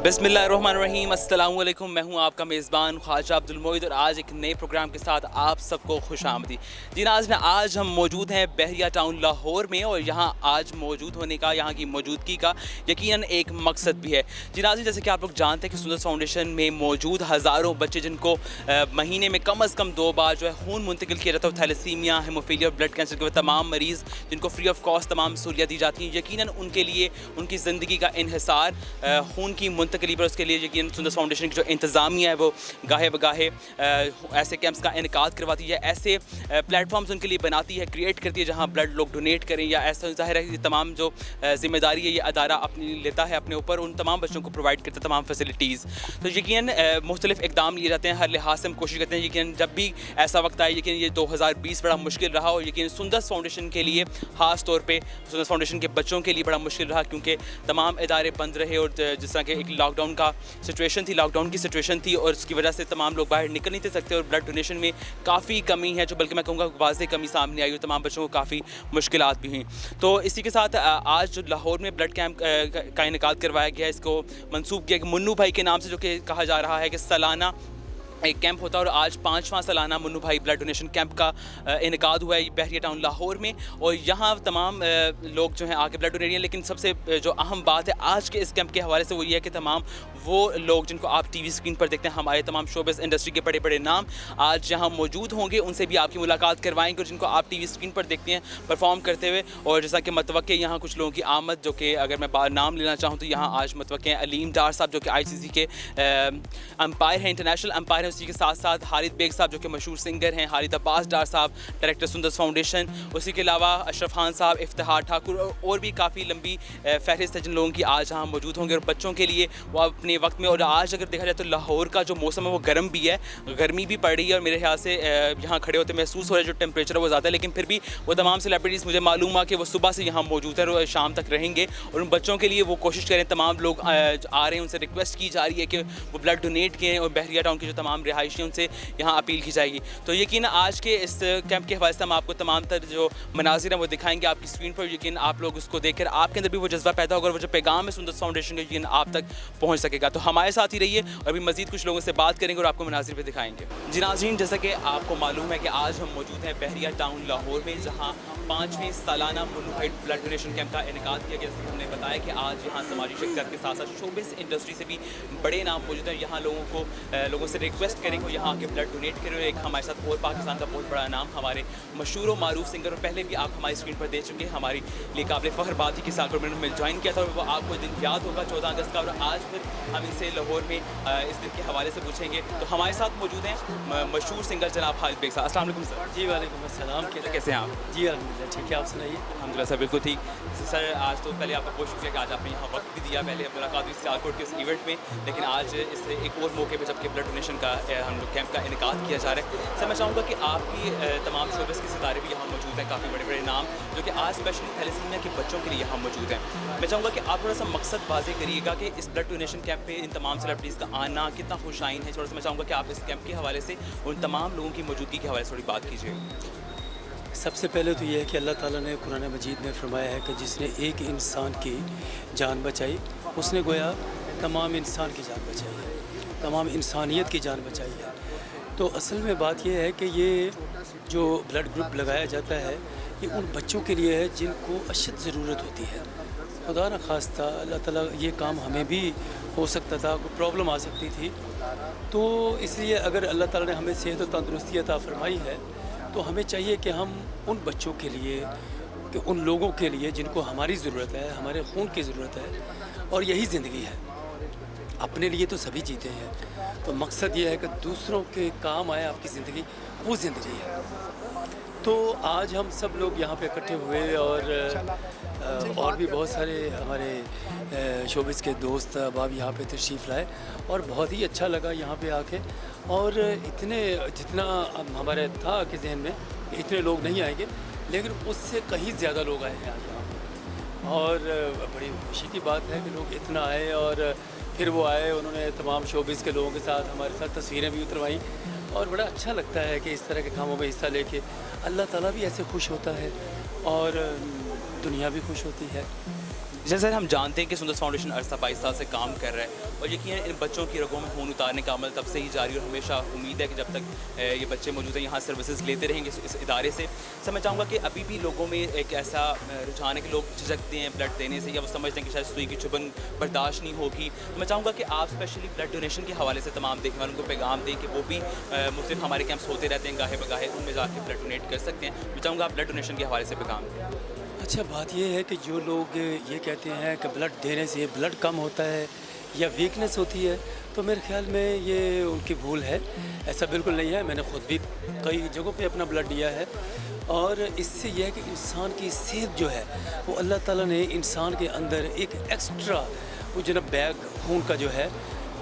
बिस्मिल्लाहिर्रहमानिर्रहीम, अस्सलाम वालेकुम। मैं हूं आपका मेज़बान ख्वाजा अब्दुल मोइद और आज एक नए प्रोग्राम के साथ आप सबको खुशामदी। जी नाज़रीन, आज हम मौजूद हैं बहरिया टाउन लाहौर में और यहाँ आज मौजूद होने का, यहाँ की मौजूदगी का यकीनन एक मकसद भी है। जी नाज़रीन, जैसे कि आप लोग जानते हैं कि सुंदर फाउंडेशन में मौजूद हज़ारों बच्चे जिनको महीने में कम अज़ कम 2 बार जो है खून मुंतकिल किया जाता है, थैलेसीमिया, हेमोफीलिया, ब्लड कैंसर के तमाम मरीज़ जिनको फ्री ऑफ कॉस्ट तमाम सहूलियत दी जाती हैं, यकीनन उनके लिए उनकी ज़िंदगी का इन्हिसार खून की मुंतकली पर उसके लिए यकीन सुंदर फाउंडेशन की जो इंतज़ामिया है वो गाहे बगाहे ऐसे कैंप्स का इनकाद करवाती है, ऐसे प्लेटफॉर्म्स उनके लिए बनाती है, क्रिएट करती है जहाँ ब्लड लोग डोनेट करें या ऐसा ज़ाहिर है कि तमाम जो जिम्मेदारी है ये अदारा अपनी लेता है अपने ऊपर, उन तमाम बच्चों को प्रोवाइड करता है तमाम फैसिलिटीज़। तो यकीन मुख्तलिफ इकदाम लिए जाते हैं, हर लिहाज से हम कोशिश करते हैं यकीन जब भी ऐसा वक्त आए, यकीन ये 2020 बड़ा मुश्किल रहा और यकीन सुंदर फाउंडेशन के लिए ख़ास तौर पर सुंदर फाउंडेशन के बच्चों के लिए बड़ा मुश्किल रहा क्योंकि तमाम इदारे बंद रहे और जिस तरह के एक लॉकडाउन की सिचुएशन थी और उसकी वजह से तमाम लोग बाहर निकल नहीं सकते और ब्लड डोनेशन में काफ़ी कमी है, जो बल्कि मैं कहूँगा वाज़ेह कमी सामने आई और तमाम बच्चों को काफ़ी मुश्किलात भी हुई। तो इसी के साथ आज जो लाहौर में ब्लड कैंप का इनेकाद करवाया गया, इसको मंसूब किया कि मुन्नू भाई के नाम से, जो कि कहा जा रहा है कि सालाना एक कैंप होता है और आज 5वां सालाना मुन्नू भाई ब्लड डोनेशन कैंप का इनेकाद हुआ है बहरिया टाउन लाहौर में और यहाँ तमाम लोग जो हैं आके ब्लड डोनेट हैं। लेकिन सबसे जो अहम बात है आज के इस कैंप के हवाले से वो ये है कि तमाम वो लोग जिनको आप टीवी स्क्रीन पर देखते हैं, हमारे तमाम शोबिज़ इंडस्ट्री के बड़े बड़े नाम आज यहाँ मौजूद होंगे, उनसे भी आपकी मुलाकात करवाएंगे और जिनको आप टीवी स्क्रीन पर देखते हैं परफॉर्म करते हुए। और जैसा कि मतवक्के यहाँ कुछ लोगों की आमद, जो कि अगर मैं नाम लेना चाहूँ तो यहाँ आज मतवक्के हैं अलीम डार साहब जो कि ICC के अंपायर हैं, इंटरनेशनल अंपायर हैं। उसी के साथ साथ हारिद बेग साहब जो कि मशहूर सिंगर हैं, हारिद अब्बास डार साहब डायरेक्टर सुंदर फाउंडेशन, उसी के अलावा अशरफ खान साहब, इफ्तिहार ठाकुर और भी काफ़ी लंबी फहरिस्त है जिन लोगों की आज यहाँ मौजूद होंगे और बच्चों के लिए वो अपने वक्त में। और आज अगर देखा जाए तो लाहौर का जो मौसम है वो गर्म भी है, गर्मी भी पड़ रही है और मेरे ख्याल से यहाँ खड़े होते महसूस हो रहा है जो टेम्परेचर है वो ज़्यादा है, लेकिन फिर भी वो तमाम सेलिब्रिटीज़ मुझे मालूम है कि वो सुबह से यहाँ मौजूद है और शाम तक रहेंगे और उन बच्चों के लिए वो कोशिश करें। तमाम लोग आ रहे हैं, उनसे रिक्वेस्ट की जा रही है कि वो ब्लड डोनेट करें और बहरिया टाउन के जो तमाम रिहायशी उनसे यहाँ अपील की जाएगी। तो यकीन आज के इस कैंप के हवाले से हम आपको तमाम तर जो मनाजिर हैं वो दिखाएंगे आपकी स्क्रीन पर। यकीन आप लोग उसको देखकर आपके अंदर भी वो जज्बा पैदा होगा और वो जो पैगाम है सुंदर फाउंडेशन का यकीन आप तक पहुँच सकेगा। तो हमारे साथ ही रहिए और अभी मजीद कुछ लोगों से बात करेंगे और आपको मनाजिर भी दिखाएंगे। जी नाज़रीन, जैसा कि आपको मालूम है कि आज हम मौजूद हैं बहरिया टाउन लाहौर में, जहाँ 5वें सालाना मुन्नू भाई ब्लड डोनेशन कैंप का इनेकाद किया गया। जैसे हमने बताया कि आज यहाँ समाजी शख्सियत के साथ साथ शोबिज़ इंडस्ट्री से भी बड़े नाम मौजूद हैं। यहाँ लोगों से रिक्वेस्ट करें कि यहाँ आके ब्लड डोनेट करें। एक हमारे साथ और पाकिस्तान का बहुत बड़ा नाम, हमारे मशहूर व मारूफ सिंगर, और पहले भी आप हमारी स्क्रीन पर देख चुके हैं, हमारी लिए काबिल फ़ख्र बात ही की सालगिरह में ज्वाइन किया था और वो आपको दिन याद होगा 14 अगस्त का। और आज फिर हम इनसे लाहौर में इस दिन के हवाले से पूछेंगे। तो हमारे साथ मौजूद हैं मशहूर सिंगर जनाब हारिद बेग साहब। अस्सलाम वालेकुम सर। जी वालेकुम अस्सलाम। कैसे हैं आप? जी अल्हम्दुलिल्लाह ठीक है, आप सुनाइए। अल्हम्दुलिल्लाह सर, बिल्कुल ठीक। सर आज तो पहले आपका बहुत शुक्रिया कि आज आपने यहाँ वक्त भी दिया, पहले मुलाकात हुई सियालकोट के उस इवेंट में, लेकिन आज इस एक और मौके पर जबकि ब्लड डोनेशन का हम लोग कैंप का इनेकाद किया जा रहा है। सर मैं चाहूँगा कि आपकी तमाम शोबिज़ के सितारे भी यहाँ मौजूद हैं, काफ़ी बड़े बड़े नाम जो कि आज स्पेशली थैलेसीमिया के बच्चों के लिए यहाँ मौजूद हैं। मैं चाहूँगा कि आप थोड़ा सा मकसद वाज़ेह करिएगा कि इस ब्लड डोनेशन कैंप पे इन तमाम सेलिब्रिटीज़ का आना कितना खुशाइन है। थोड़ा सा मैं चाहूँगा कि आप इस कैंप के हवाले से उन तमाम लोगों की मौजूदगी के हवाले से थोड़ी बात कीजिए। सबसे पहले तो ये है कि अल्लाह ताला ने कुरान मजीद में फरमाया है कि जिसने एक इंसान की जान बचाई उसने गोया तमाम इंसान की जान बचाई है, तमाम इंसानियत की जान बचाई है। तो असल में बात यह है कि ये जो ब्लड ग्रुप लगाया जाता है ये उन बच्चों के लिए है जिनको अशद ज़रूरत होती है। खुदा न खास्ता अल्लाह ताला ये काम हमें भी हो सकता था, कोई प्रॉब्लम आ सकती थी, तो इसलिए अगर अल्लाह ताला ने हमें सेहत और तंदुरुस्ती अता फरमाई है तो हमें चाहिए कि हम उन बच्चों के लिए, कि उन लोगों के लिए जिनको हमारी ज़रूरत है, हमारे खून की ज़रूरत है और यही ज़िंदगी है। अपने लिए तो सभी जीते हैं, तो मकसद ये है कि दूसरों के काम आए आपकी ज़िंदगी, वो ज़िंदगी है। तो आज हम सब लोग यहाँ पे इकट्ठे हुए और भी बहुत सारे हमारे शोबिस के दोस्त अहबाब यहाँ पे तशरीफ़ लाए और बहुत ही अच्छा लगा यहाँ पे आके। और जितना हमारे था कि जहन में इतने लोग नहीं आएंगे, लेकिन उससे कहीं ज़्यादा लोग आए हैं आज यहाँ पे और बड़ी खुशी की बात है कि लोग इतना आए। और फिर वो आए, उन्होंने तमाम शोबिस के लोगों के साथ हमारे साथ तस्वीरें भी उतरवाईं और बड़ा अच्छा लगता है कि इस तरह के कामों में हिस्सा लेके अल्लाह ताला भी ऐसे खुश होता है और दुनिया भी खुश होती है। जैसे हम जानते हैं कि सुंदर फाउंडेशन अरसा 22 साल से काम कर रहा है और यकीनन इन बच्चों की रगों में खून उतारने का अमल तब से ही जारी और हमेशा उम्मीद है कि जब तक ये बच्चे मौजूद हैं यहाँ सर्विसेज लेते रहेंगे इस इदारे से। सर मैं चाहूँगा कि अभी भी लोगों में एक ऐसा रुझान है कि लोग झिझकते हैं ब्लड देने से या वो समझते हैं कि शायद सुई की चुभन बर्दाश्त नहीं होगी। तो मैं चाहूँगा कि आप स्पेशली ब्लड डोनेशन के हवाले से तमाम देखने वालों को पैगाम दें कि वो भी मुख्तलिफ हमारे कैंप्स होते रहते हैं गाहे बगाहे, उनमें जाके ब्लड डोनेट कर सकते हैं। मैं चाहूँगा आप ब्लड डोनेशन के हवाले से पैगाम दें। अच्छा, बात यह है कि जो लोग ये कहते हैं कि ब्लड देने से ब्लड कम होता है या वीकनेस होती है, तो मेरे ख्याल में ये उनकी भूल है। ऐसा बिल्कुल नहीं है। मैंने ख़ुद भी कई जगहों पे अपना ब्लड दिया है और इससे यह है कि इंसान की सेहत जो है वो अल्लाह ताला ने इंसान के अंदर एक एक्स्ट्रा वो जो ना बैग खून का जो है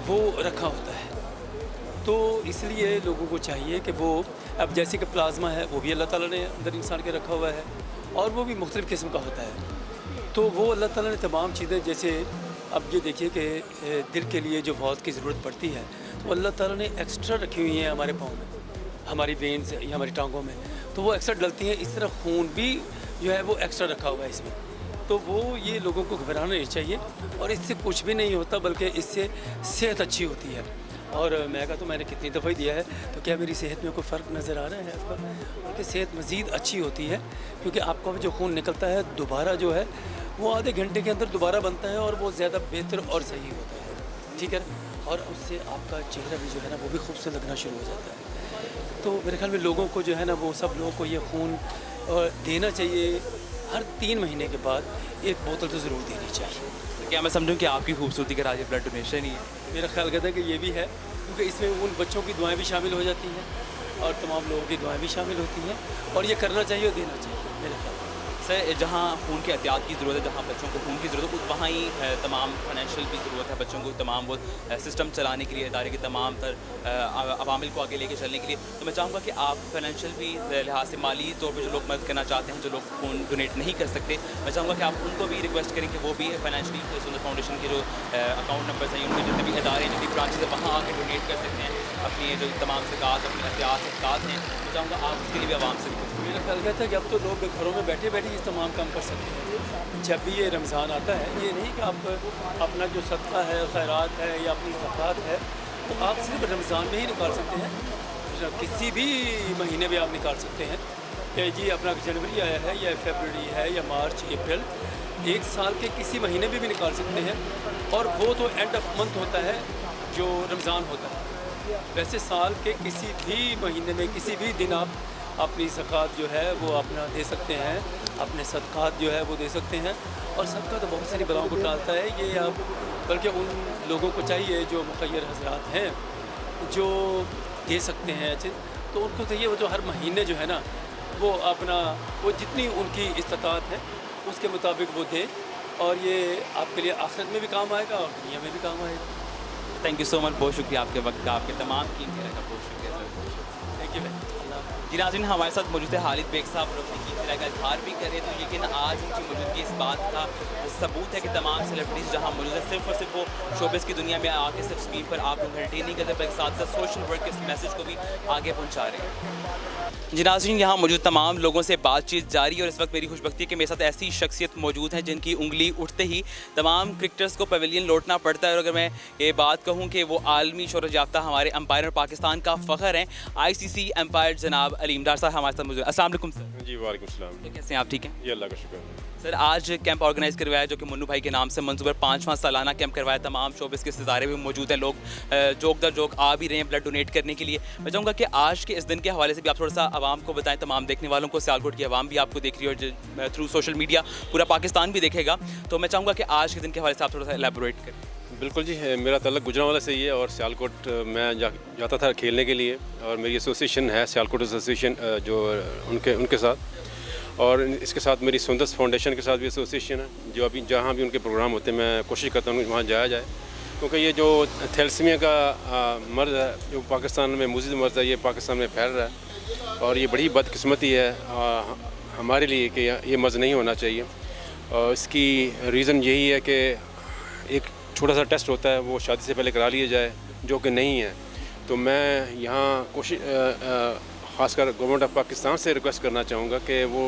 वो रखा होता है। तो इसलिए लोगों को चाहिए कि वो अब जैसे कि प्लाज्मा है वो भी अल्लाह ताला ने अंदर इंसान के रखा हुआ है और वो भी मुख्तलिफ़ किस्म का होता है। तो वो अल्लाह ताला ने तमाम चीज़ें, जैसे अब ये देखिए कि दिल के लिए जो बहुत की ज़रूरत पड़ती है तो अल्लाह ताला ने एक्स्ट्रा रखी हुई हैं हमारे पाँव में, हमारी वेन्स या हमारी टांगों में, तो वो एक्स्ट्रा डलती हैं। इस तरह खून भी जो है वो एक्स्ट्रा रखा हुआ है इसमें। तो वो ये लोगों को घबराना नहीं चाहिए और इससे कुछ भी नहीं होता, बल्कि इससे सेहत अच्छी होती है। और मैं कहा तो मैंने कितनी दफ़ा ही दिया है, तो क्या मेरी सेहत में कोई फ़र्क नज़र आ रहा है आपका? उनकी सेहत मज़ीद अच्छी होती है क्योंकि आपका जो खून निकलता है दोबारा जो है वो आधे घंटे के अंदर दोबारा बनता है और वो ज़्यादा बेहतर और सही होता है, ठीक है। और उससे आपका चेहरा भी जो है ना वो भी खूबसूरत लगना शुरू हो जाता है। तो मेरे ख्याल में लोगों को जो है ना वो सब लोगों को ये खून देना चाहिए। हर 3 महीने के बाद एक बोतल तो ज़रूर देनी चाहिए। क्या मैं समझूं कि आपकी खूबसूरती का राज ब्लड डोनेशन ही है? मेरा ख्याल कहता है कि ये भी है क्योंकि इसमें उन बच्चों की दुआएं भी शामिल हो जाती हैं और तमाम लोगों की दुआएं भी शामिल होती हैं और ये करना चाहिए और देना चाहिए मेरे ख्याल में। सर जहाँ खून के एहतियात की ज़रूरत है, जहाँ बच्चों को खून की ज़रूरत है, वहाँ ही तमाम फाइनेंशियल भी ज़रूरत है बच्चों को, तमाम वो सिस्टम चलाने के लिए, इदारे के तमाम तर अवामिल को आगे लेके चलने के लिए। तो मैं चाहूँगा कि आप फाइनेंशियल भी लिहाज से, माली तौर पर जो लोग मदद करना चाहते हैं, जो लोग खून डोनेट नहीं कर सकते, मैं चाहूँगा कि आप उनको भी रिक्वेस्ट करें कि वो भी फाइनेंशियली सुंदर फाउंडेशन के जो अकाउंट नंबर्स हैं, उनके जितने भी इदारे हैं, जितनी ब्रांचेज है, वहाँ आके डोनेट कर सकते हैं अपनी जो तमाम ज़कात, अपनी एहतियात हैं। मैं चाहूँगा आप उसके लिए भी आवाम से मेरा ख्याल कहता है कि अब तो लोग घरों में बैठे बैठे ये तमाम काम कर सकते हैं। जब भी ये रमज़ान आता है, ये नहीं कि आप अपना जो सदका है, खैरात है या अपनी ज़कात है तो आप सिर्फ रमज़ान में ही निकाल सकते हैं, किसी भी महीने में आप निकाल सकते हैं कि जी अपना जनवरी आया है या फरवरी है या मार्च अप्रैल, एक साल के किसी महीने में भी निकाल सकते हैं। और वो तो एंड ऑफ मंथ होता है जो रमज़ान होता है। वैसे साल के किसी भी महीने में किसी भी दिन आप अपनी ज़कात जो है वो अपना दे सकते हैं, अपने सदक़ात जो है वो दे सकते हैं। और सदका तो बहुत सारी बलाओं को टालता है, ये आप बल्कि उन लोगों को चाहिए जो मुखय्यर हज़रात हैं जो दे सकते हैं अच्छे, तो उनको चाहिए वो जो हर महीने जो है ना वो अपना वो जितनी उनकी इस्तात है उसके मुताबिक वो दें और ये आपके लिए आखिरत में भी काम आएगा और दुनिया में भी काम आएगा। थैंक यू सो मच, बहुत शुक्रिया आपके वक्त का, आपके तमाम कीमती राय का बहुत शुक्रिया सर। थैंक यू भाई। जी नाज़रीन, हमारे साथ मौजूद है खालिद बेग साहब, और अपनी कीमती राय का इजहार भी कर रहे थे। लेकिन आज उनकी मौजूदगी इस बात का सबूत है कि तमाम सेलिब्रिटीज़ जहाँ मौजूद है सिर्फ और सिर्फ वो शोबिस की दुनिया में आके सिर्फ स्क्रीन पर आप लोग एंटरटेन नहीं करते, बल्कि साथ साथ सोशल वर्क के इस मैसेज को भी आगे पहुँचा रहे हैं। जी नाज़रीन, यहाँ मौजूद तमाम लोगों से बातचीत जारी है और इस वक्त मेरी खुशबख्ती है कि मेरे साथ ऐसी शख्सियत मौजूद हैं जिनकी उंगली उठते ही तमाम क्रिकेटर्स को पवेलियन लौटना पड़ता है। और अगर मैं ये बात कहूँ कि वो आलमी शोहरत याफ्ता हमारे अंपायर और पाकिस्तान का फ़ख्र हैं, ICC अंपायर जनाब अलीम डार साहब हमारे साथ मौजूद हैं। अस्सलाम वालेकुम सर। जी वालेकुम सलाम। तो कैसे हैं आप? ठीक हैं जी, अल्लाह का शुक्र है। सर, आज कैंप ऑर्गेनाइज करवाया जो कि मुन्नू भाई के नाम से मंसूबर 5वां सालाना कैंप करवाया। तमाम शोबिस के सितारे भी मौजूद हैं, लोग जोक दर जोक आ भी रहे हैं ब्लड डोनेट करने के लिए। मैं चाहूँगा कि आज के इस दिन के हवाले से भी आप थोड़ा सा आवाम को बताएं, तमाम देखने वालों को। सियालकोट की आवाम भी आपको देख रही है और थ्रू सोशल मीडिया पूरा पाकिस्तान भी देखेगा, तो मैं चाहूँगा कि आज के दिन के हवाले से आप थोड़ा सा एलेबोरेट करें। बिल्कुल जी, मेरा ताल्लुक गुजरांवाला से ही है और सियालकोट मैं जाता था खेलने के लिए और मेरी एसोसिएशन है सियालकोट एसोसिएशन जो उनके साथ, और इसके साथ मेरी सुंदस फाउंडेशन के साथ भी एसोसिएशन है। जो अभी जहाँ भी उनके प्रोग्राम होते हैं मैं कोशिश करता हूँ वहाँ जाया जाए, क्योंकि ये जो थैलेसीमिया का मर्ज़ है जो पाकिस्तान में मुज़िद मर्ज़ है, ये पाकिस्तान में फैल रहा है और ये बड़ी बदकिस्मती है हमारे लिए कि ये मर्ज़ नहीं होना चाहिए। और इसकी रीज़न यही है कि एक छोटा सा टेस्ट होता है वो शादी से पहले करा लिया जाए, जो कि नहीं है। तो मैं यहाँ कोशिश ख़ासकर गवर्नमेंट ऑफ पाकिस्तान से रिक्वेस्ट करना चाहूँगा कि वो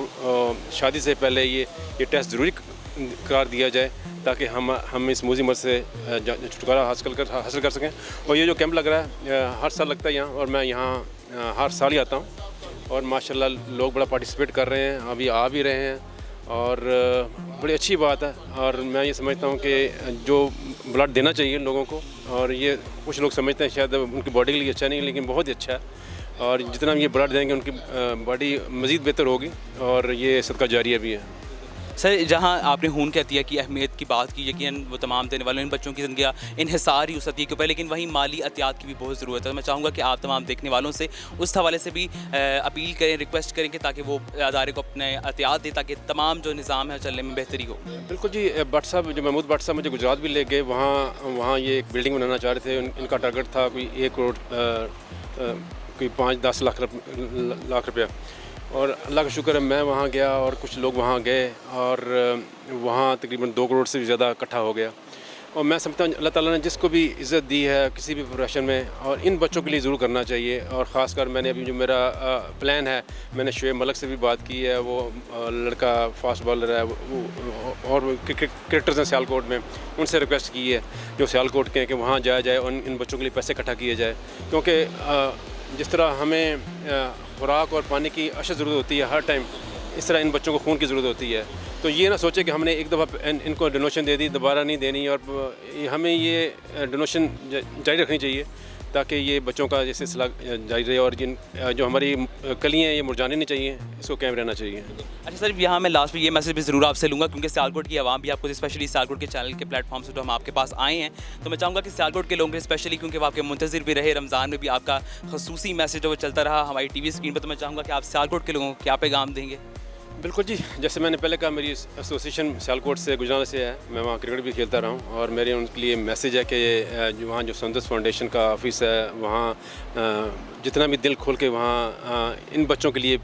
शादी से पहले ये टेस्ट ज़रूरी करार दिया जाए ताकि हम इस मुसीबत से छुटकारा हासिल कर सकें। और ये जो कैंप लग रहा है हर साल लगता है यहाँ, और मैं यहाँ हर साल ही आता हूँ और माशाल्लाह लोग बड़ा पार्टिसिपेट कर रहे हैं, अभी आ भी रहे हैं और बड़ी अच्छी बात है। और मैं ये समझता हूँ कि जो ब्लड देना चाहिए लोगों को, और ये कुछ लोग समझते हैं शायद उनकी बॉडी के लिए अच्छा नहीं, लेकिन बहुत ही अच्छा है, और जितना ये ब्लड देंगे उनकी बॉडी मज़ीद बेहतर होगी, और ये सदका जारिया भी है। सर, जहाँ आपने खून के अतिया की अहमियत की बात की, यकीन वो तमाम देने वाले इन बच्चों की ज़िंदगियाँ इन्हिसार ही उस अतिया के ऊपर, लेकिन वहीं माली एहतियात की भी बहुत ज़रूरत है। तो मैं चाहूँगा कि आप तमाम देखने वालों से उस हवाले से भी अपील करें, रिक्वेस्ट करें कि ताकि वो अदारे को अपने एहतियात दें, ताकि तमाम जो निज़ाम है चलने में बेहतरी हो। बिल्कुल जी, भट्ट साहब, जो महमूद भट्ट साहब मुझे गुजरात भी ले गए, वहाँ ये एक बिल्डिंग बनाना चाह रहे थे। इनका टारगेट था कोई 1 करोड़ कोई 5-10 लाख रुपया, और अल्लाह का शुक्र है मैं वहाँ गया और कुछ लोग वहाँ गए, और वहाँ तकरीबन 2 करोड़ से भी ज़्यादा इकट्ठा हो गया। और मैं समझता हूँ अल्लाह ताला ने जिसको भी इज़्ज़त दी है किसी भी प्रोफेशन में, और इन बच्चों के लिए ज़रूर करना चाहिए। और ख़ासकर मैंने अभी जो मेरा प्लान है, मैंने शुएब मलिक से भी बात की है, वो लड़का फास्ट बॉलर है, और क्रिकेटर्स हैं सियालकोट में, उनसे रिक्वेस्ट की है जो सियालकोट के हैं कि वहाँ जाया जाए और इन बच्चों के लिए पैसे इकट्ठा किए जाए, क्योंकि जिस तरह हमें खुराक और पानी की अशद ज़रूरत होती है हर टाइम, इस तरह इन बच्चों को खून की ज़रूरत होती है। तो ये ना सोचे कि हमने एक दफ़ा इनको डोनेशन दे दी, दोबारा नहीं देनी, और हमें ये डोनेशन जारी रखनी चाहिए ताकि ये बच्चों का जैसे सिलसिला जारी रहे, और जो हमारी कलियाँ हैं ये मुरझानी नहीं चाहिए, इसको कायम रहना चाहिए। अच्छा सर, यहाँ मैं लास्ट में ये मैसेज भी ज़रूर आपसे लूँगा, क्योंकि सियालकोट की आवाम भी आपको, स्पेशली सियालकोट के चैनल के प्लेटफॉर्म से जो हम आपके पास आए हैं, तो मैं चाहूँगा कि सियालकोट के लोगों के स्पेशली, क्योंकि वो आपके मुंतज़िर भी रहे, रमज़ान में भी आपका ख़ुसूसी मैसेज जो वो चलता रहा हमारी TV स्क्रीन पर, तो मैं चाहूँगा कि आप सियालकोट के लोगों को क्या पैगाम देंगे? बिल्कुल जी, जैसे मैंने पहले कहा, मेरी एसोसिएशन सियालकोट से गुजरात से है, मैं वहाँ क्रिकेट भी खेलता रहा हूँ, और मेरे उनके लिए मैसेज है कि वहाँ जो सुंदस फाउंडेशन का ऑफिस है, वहाँ जितना भी दिल खोल के वहाँ इन बच्चों के लिए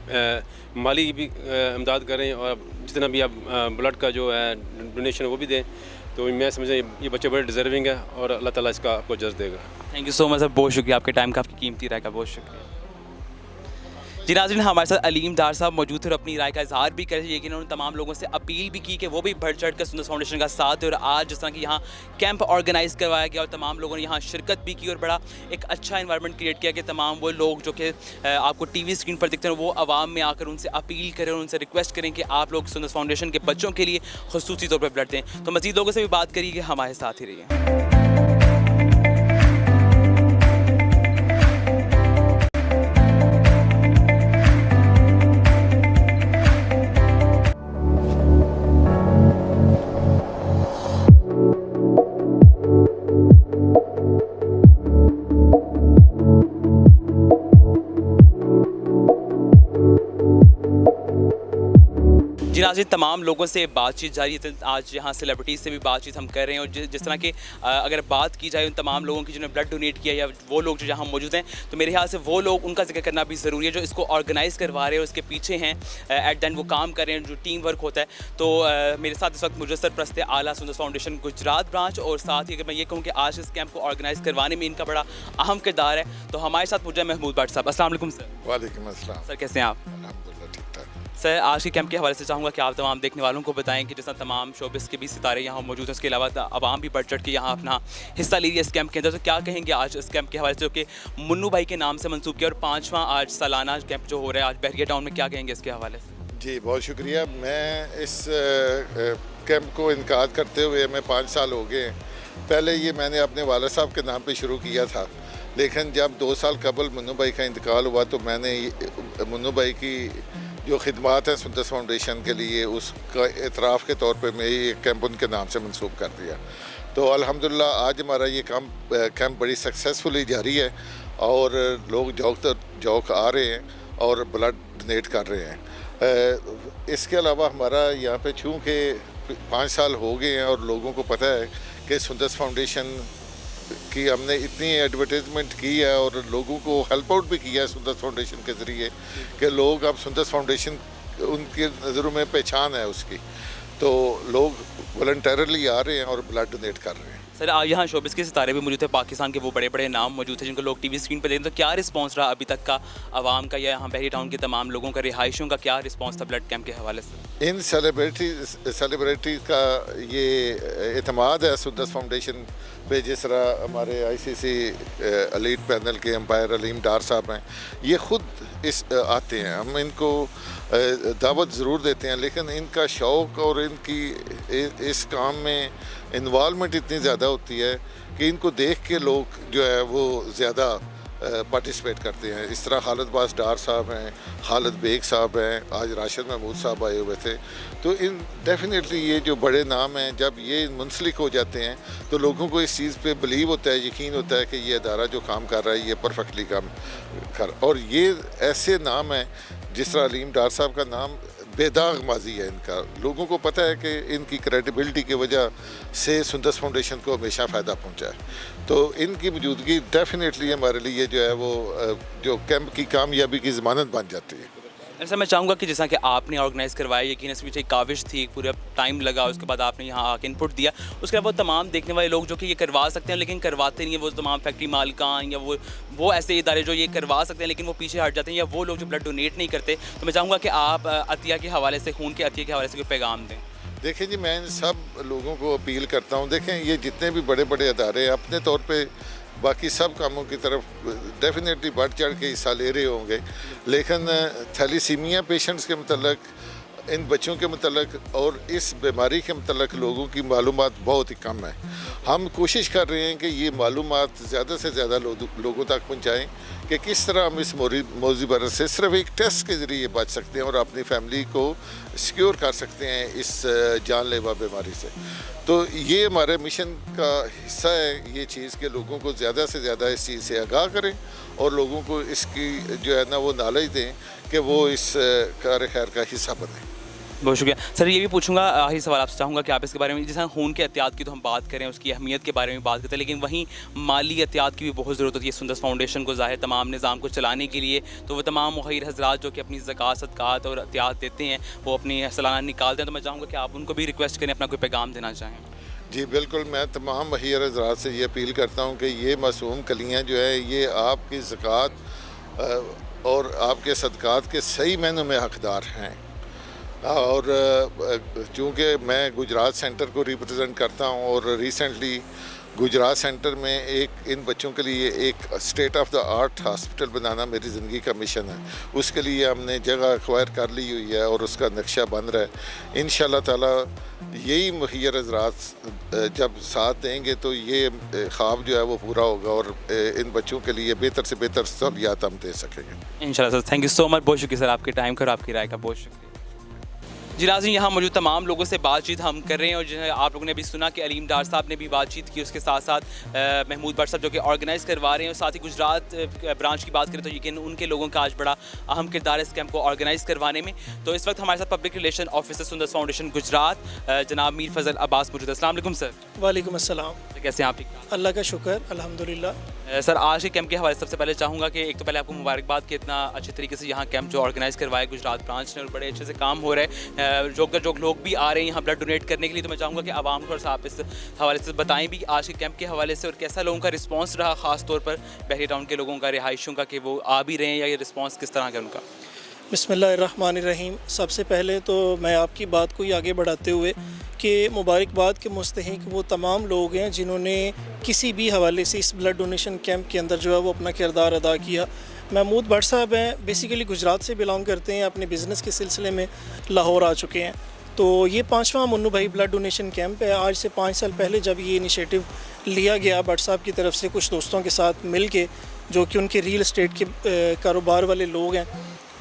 माली भी इमदाद करें, और जितना भी आप ब्लड का जो है डोनेशन वो भी दें। तो मैं समझा ये बच्चे बड़े डिज़र्विंग है, और अल्लाह ताला इसका आपको जज़ देगा। Thank you so much sir, बहुत शुक्रिया, आपके टाइम का, आपकी कीमती राय का बहुत शुक्रिया। जी नाज़रीन, हमारे साथ अलीम डार साहब मौजूद थे और अपनी राय का इजहार भी कर, लेकिन उन्होंने तमाम लोगों से अपील भी की कि वो भी बढ़ चढ़ कर सुंदस फाउंडेशन का साथ दें। और आज जिस तरह कि यहाँ कैंप ऑर्गेनाइज़ करवाया गया और तमाम लोगों ने यहाँ शिरकत भी की, और बड़ा एक अच्छा इन्वायरमेंट क्रिएट किया कि तमाम वो लोग जो कि आपको TV स्क्रीन पर दिखते हैं, वो आवाम में आकर उनसे अपील करें और उनसे रिक्वेस्ट करें कि आप लोग सुंदस फाउंडेशन के बच्चों के लिए खुसूसी तौर पर ब्लड दें। तो मज़ीद लोगों से भी बात करिए कि हमारे साथ ही रहिए। जी नाज़रीन, तमाम लोगों से बातचीत जारी है। आज यहाँ सेलिब्रिटीज़ से भी बातचीत हम कर रहे हैं, और जिस तरह के अगर बात की जाए उन तमाम लोगों की जिन्होंने ब्लड डोनेट किया, या वो लोग जो यहाँ मौजूद हैं, तो मेरे ख्याल से वो लोग, उनका जिक्र करना भी ज़रूरी है जो इसको ऑर्गेनाइज़ करवा रहे हैं, उसके पीछे हैं, एट द एंड वो काम कर रहे हैं, जो टीम वर्क होता है। तो मेरे साथ इस वक्त मुजस्सर परस्त आला सुंदस फाउंडेशन गुजरात ब्रांच, और साथ ही अगर मैं ये कहूँ कि आज इस कैंप को ऑर्गेनाइज़ करवाने में इनका बड़ा अहम किरदार है। तो हमारे साथ मौजूद है महमूद भट्ट साहब। अस्सलाम वालेकुम सर। वालेकुम अस्सलाम। सर कैसे हैं आप? अल्हम्दुलिल्लाह ठीक ठाक। सर, आज के कैंप के हवाले से चाहूँगा कि आप तमाम देखने वालों को बताएं कि जैसा तमाम शोबिस के भी सितारे यहाँ मौजूद हैं, उसके अलावा आवाम भी बढ़ चढ़ के यहाँ अपना हिस्सा ले रही है इस कैंप के अंदर। तो क्या कहेंगे आज इस कैंप के हवाले से, जो कि मुन्नू भाई के नाम से मंसूब किया, और 5वां आज सालाना कैंप जो हो रहा है आज बहरिया टाउन में, क्या कहेंगे इसके हवाले से? जी बहुत शुक्रिया। मैं इस कैंप को इनकाद करते हुए मैं 5 साल हो गए। पहले ये मैंने अपने वालिद साहब के नाम पे शुरू किया था, लेकिन जब 2 साल कबल मुन्नू भाई का इंतकाल हुआ तो मैंने मुन्नू भाई की जो खिदमात हैं सुंदस फाउंडेशन के लिए, उसका एतराफ़ के तौर पे मैं ये कैंप उनके नाम से मंसूब कर दिया। तो अल्हम्दुलिल्लाह आज हमारा ये कैंप बड़ी सक्सेसफुली जारी है, और लोग जौक आ रहे हैं और ब्लड डोनेट कर रहे हैं। इसके अलावा हमारा यहाँ पे चूँकि 5 साल हो गए हैं और लोगों को पता है कि सुंदस फाउंडेशन की हमने इतनी एडवर्टाइजमेंट की है और लोगों को हेल्प आउट भी किया है सुंदस फाउंडेशन के ज़रिए, कि लोग अब सुंदस फाउंडेशन उनकी नज़रों में पहचान है उसकी, तो लोग वॉलंटरली आ रहे हैं और ब्लड डोनेट कर रहे हैं। सर यहाँ शोबिस के सितारे भी मौजूद थे, पाकिस्तान के वो बड़े बड़े नाम मौजूद थे जिनको लोग टीवी स्क्रीन पर देखते हैं, तो क्या रिस्पांस रहा अभी तक का आवाम का या यहाँ बहरी टाउन के तमाम लोगों का, रिहायशियों का क्या रिस्पांस था ब्लड कैंप के हवाले से? इन सेलिब्रिटी का ये एतमाद है सुंदस फाउंडेशन पे, जिस तरह हमारे ICC एलीट पैनल के एम्पायर अलीम डार साहब हैं, ये ख़ुद इस आते हैं, हम इनको दावत ज़रूर देते हैं, लेकिन इनका शौक़ और इनकी इस काम में इन्वॉल्वमेंट इतनी ज़्यादा होती है कि इनको देख के लोग जो है वो ज़्यादा पार्टिसिपेट करते हैं। इस तरह खालिद बास डार साहब हैं, खालिद बेग साहब हैं, आज राशिद महमूद साहब आए हुए थे। तो इन डेफिनेटली ये जो बड़े नाम हैं, जब ये मुंसलिक हो जाते हैं तो लोगों को इस चीज़ पे बिलीव होता है, यकीन होता है कि ये अदारा जो काम कर रहा है ये परफेक्टली काम कर, और ये ऐसे नाम हैं जिस तरह अलीम डार साहब का नाम बेदाग माजी है इनका, लोगों को पता है कि इनकी क्रेडिबिलिटी की वजह से सुंदस फाउंडेशन को हमेशा फ़ायदा पहुंचा है। तो इनकी मौजूदगी डेफिनेटली हमारे लिए जो है वो जो कैंप की कामयाबी की ज़मानत बन जाती है। ऐसा मैं चाहूँगा कि जैसा कि आपने ऑर्गेनाइज़ करवाया, यकीन इसमें एक काविश थी, पूरा टाइम लगा, उसके बाद आपने यहाँ आके इनपुट दिया, उसके बाद वो तमाम देखने वाले लोग जो कि ये करवा सकते हैं लेकिन करवाते नहीं हैं, वो तमाम फैक्ट्री मालिकान या वो ऐसे इदारे जो ये करवा सकते हैं लेकिन वो पीछे हट जाते हैं, या वो लोग जो ब्लड डोनेट नहीं करते, तो मैं चाहूँगा कि आप अतिया के हवाले से, खून के अतिया के हवाले से कोई पैगाम दें। देखें जी, मैं इन सब लोगों को अपील करता हूँ, देखें ये जितने भी बड़े बड़े अदारे अपने तौर पे बाकी सब कामों की तरफ डेफिनेटली बढ़ चढ़ के हिस्सा ले रहे होंगे, लेकिन थैलीसीमिया पेशेंट्स के मतलब, इन बच्चों के मतलब और इस बीमारी के मतलब लोगों की मालूमात बहुत ही कम है। हम कोशिश कर रहे हैं कि ये मालूमात ज़्यादा से ज़्यादा लोगों तक पहुँचाएँ कि किस तरह हम इस मौजूदी बरस से सिर्फ एक टेस्ट के ज़रिए बच सकते हैं और अपनी फैमिली को सिक्योर कर सकते हैं इस जानलेवा बीमारी से। तो ये हमारे मिशन का हिस्सा है ये चीज़ कि लोगों को ज़्यादा से ज़्यादा इस चीज़ से आगाह करें और लोगों को इसकी जो है ना वो नॉलेज दें कि वो इस कार खैर का हिस्सा बने। बहुत शुक्रिया सर। ये भी पूछूंगा, आखिरी सवाल आपसे चाहूँगा कि आप इसके बारे में, जैसे खून के एहतियात की तो हम बात करें, उसकी अहमियत के बारे में बात करते हैं, लेकिन वहीं माली एहतियात की भी बहुत ज़रूरत होती है सुंदस फाउंडेशन को, ज़ाहिर तमाम निज़ाम को चलाने के लिए। तो वो तमाम मुखिर हज़रात जो कि अपनी ज़कात सदक़ात और एहतियात देते हैं, वो अपनी सालाना निकालते हैं, तो मैं चाहूँगा कि आप उनको भी रिक्वेस्ट करें, अपना कोई पैगाम देना चाहें। जी बिल्कुल, मैं तमाम मुखिर हज़रात से ये अपील करता हूँ कि ये मासूम कलियाँ जो है ये आपकी ज़कात और आपके सदक़ात के सही मायनों में हक़दार हैं। और चूँकि मैं गुजरात सेंटर को रिप्रेजेंट करता हूँ और रिसेंटली गुजरात सेंटर में इन बच्चों के लिए एक state of the art hospital बनाना मेरी ज़िंदगी का मिशन है। उसके लिए हमने जगह एक्वायर कर ली हुई है और उसका नक्शा बन रहा है। इंशाल्लाह ताला यही मुखिर हज़रात जब साथ देंगे तो ये ख्वाब जो है वो पूरा होगा और इन बच्चों के लिए बेहतर से बेहतर सहूलियात हम दे सकेंगे इंशाल्लाह sir. Thank you so much, बहुत शुक्रिया सर आपके टाइम का और आपकी राय का, बहुत शुक्रिया। जी नाज़रीन, यहाँ मौजूद तमाम लोगों से बातचीत हम कर रहे हैं और जो है आप लोगों ने अभी सुना कि अलीम डार साहब ने भी बातचीत की, उसके साथ साथ महमूद भट्ट साहब जो कि ऑर्गेनाइज़ करवा रहे हैं, और साथ ही गुजरात ब्रांच की बात करें तो यकीन उनके लोगों का आज बड़ा अहम किरदार है इस कैंप को ऑर्गेनाइज़ करवाने में। तो इस वक्त हमारे साथ public relation officer Sundas foundation Gujarat जनाब मीर फजल अब्बास मौजूद है। अस्सलाम वालेकुम सर। वालेकुम अस्सलाम। कैसे हैं आप? ठीक, अल्लाह का शुक्र, अल्हम्दुलिल्लाह। सर आज के कैंप के हवाले से सबसे पहले चाहूँगा कि एक तो पहले आपको मुबारकबाद कि इतना अच्छे तरीके से यहाँ कैंप जो ऑर्गेनाइज़ करवाया गुजरात ब्रांच ने और बड़े अच्छे से काम हो रहा है, जो लोग भी आ रहे हैं यहाँ ब्लड डोनेट करने के लिए। तो मैं चाहूँगा कि आवाम को आप इस हवाले से बताएं भी आज के कैंप के हवाले से और कैसा लोगों का रिस्पांस रहा, ख़ास तौर पर बहरी टाउन के लोगों का, रिहायशियों का, कि वो आ भी रहे हैं या ये रिस्पांस किस तरह का उनका। बिस्मिल्लाहिर्रहमानिर्रहीम। सबसे पहले तो मैं आपकी बात को ही आगे बढ़ाते हुए कि मुबारकबाद के मुस्तहिक वो तमाम लोग हैं जिन्होंने किसी भी हवाले से इस ब्लड डोनेशन कैंप के अंदर जो है वो अपना किरदार अदा किया। महमूद भट्ट साहब हैं, बेसिकली गुजरात से बिलोंग करते हैं, अपने बिज़नेस के सिलसिले में लाहौर आ चुके हैं। तो ये 5वां मुन्नू भाई ब्लड डोनेशन कैंप है। आज से 5 साल पहले जब ये इनिशिएटिव लिया गया भट्ट साहब की तरफ से कुछ दोस्तों के साथ मिल के, जो कि उनके रियल एस्टेट के कारोबार वाले लोग हैं,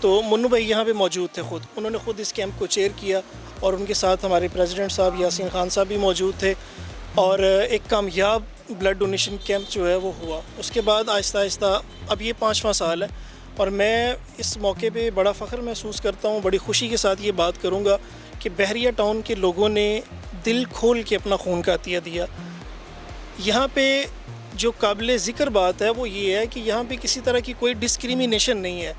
तो मुन्नू भाई यहाँ पे मौजूद थे, उन्होंने ख़ुद इस कैंप को चेयर किया और उनके साथ हमारे प्रेसिडेंट साहब यासीन खान साहब भी मौजूद थे और एक कामयाब ब्लड डोनेशन कैंप जो है वो हुआ। उसके बाद आहिस्ता आहिस्ता अब ये 5वां साल है और मैं इस मौके पे बड़ा फ़ख्र महसूस करता हूँ, बड़ी ख़ुशी के साथ ये बात करूँगा कि बहरिया टाउन के लोगों ने दिल खोल के अपना खून का अतिया दिया। यहाँ पे जो काबिल ज़िक्र बात है वो ये है कि यहाँ पे किसी तरह की कोई डिस्क्रिमिनेशन नहीं है।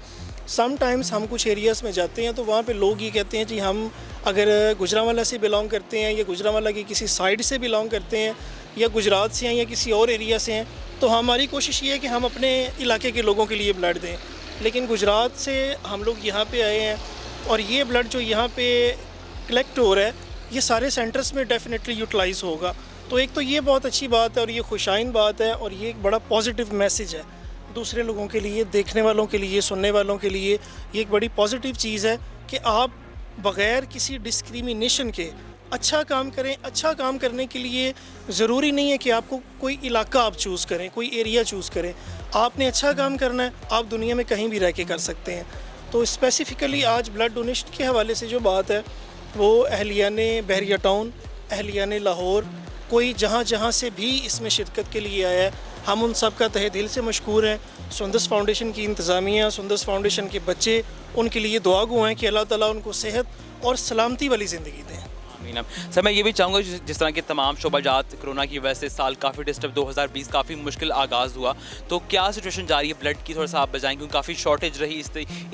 समटाइम्स हम कुछ एरियाज़ में जाते हैं तो वहाँ पे लोग ये कहते हैं जी हम अगर गुजरांवाला से बिलोंग करते हैं या गुजरांवाला की किसी साइड से बिलोंग करते हैं या गुजरात से हैं या किसी और एरिया से हैं, तो हमारी कोशिश ये है कि हम अपने इलाके के लोगों के लिए ब्लड दें। लेकिन गुजरात से हम लोग यहाँ पे आए हैं और ये ब्लड जो यहाँ पे कलेक्ट हो रहा है ये सारे सेंटर्स में डेफिनेटली यूटिलाइज़ होगा। तो एक तो ये बहुत अच्छी बात है और ये खुशाइन बात है और ये एक बड़ा पॉजिटिव मैसेज है दूसरे लोगों के लिए, देखने वालों के लिए, सुनने वालों के लिए। ये एक बड़ी पॉजिटिव चीज़ है कि आप बग़ैर किसी डिस्क्रिमिनेशन के अच्छा काम करें। अच्छा काम करने के लिए ज़रूरी नहीं है कि आपको कोई इलाका आप चूज़ करें, कोई एरिया चूज़ करें। आपने अच्छा काम करना है, आप दुनिया में कहीं भी रह के कर सकते हैं। तो स्पेसिफ़िकली आज ब्लड डोनेशन के हवाले से जो बात है वो अहलियान बहरिया टाउन, अहलियान लाहौर, कोई जहाँ जहाँ से भी इसमें शिरकत के लिए आया है, हम उन सब का तहे दिल से मशकूर हैं। सुंदस फाउंडेशन की इंतज़ामिया, सुंदस फाउंडेशन के बच्चे, उनके लिए दुआ गो हैं कि अल्लाह ताला उनको सेहत और सलामती वाली ज़िंदगी दें। आमीन। सर मैं ये भी चाहूँगा जिस तरह के तमाम शोबाजात कोरोना की वजह से साल काफ़ी डिस्टर्ब, 2020 काफ़ी मुश्किल आगाज़ हुआ, तो क्या सिचुएशन जा रही है ब्लड की, थोड़ा सा आप बताएं, क्योंकि काफ़ी शॉर्टेज रही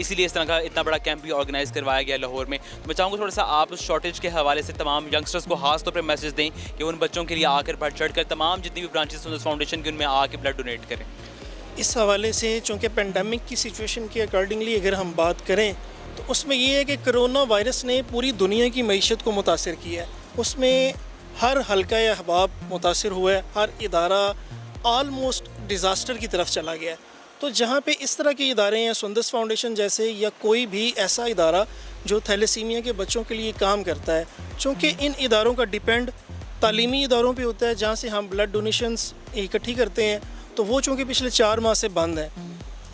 इसीलिए इस तरह का इतना बड़ा कैंप भी ऑर्गेनाइज़ करवाया गया लाहौर में। तो मैं चाहूँगा थोड़ा सा आप उस शॉर्टेज के हवाले से तमाम यंगस्टर्स को खास तौर पर मैसेज दें कि उन बच्चों के लिए आकर बढ़ चढ़ कर तमाम जितनी भी ब्रांचेस सुंदस फाउंडेशन की उनमें आके ब्लड डोनेट करें। इस हवाले से चूँकि पेंडेमिक की सिचुएशन के अकॉर्डिंगली अगर हम बात करें तो उसमें ये है कि कोरोना वायरस ने पूरी दुनिया की मईशत को मुतासिर किया है। उसमें हर हल्का या अहबाब मुतासिर हुआ है, हर इदारा आलमोस्ट डिज़ास्टर की तरफ चला गया है। तो जहाँ पे इस तरह के इदारे हैं, सुंदस फाउंडेशन जैसे, या कोई भी ऐसा इदारा जो थैलेसीमिया के बच्चों के लिए काम करता है, चूँकि इन इदारों का डिपेंड तालीमी इदारों पे होता है जहाँ से हम ब्लड डोनेशंस इकट्ठी करते हैं, तो वो चूँकि पिछले 4 माह से बंद है।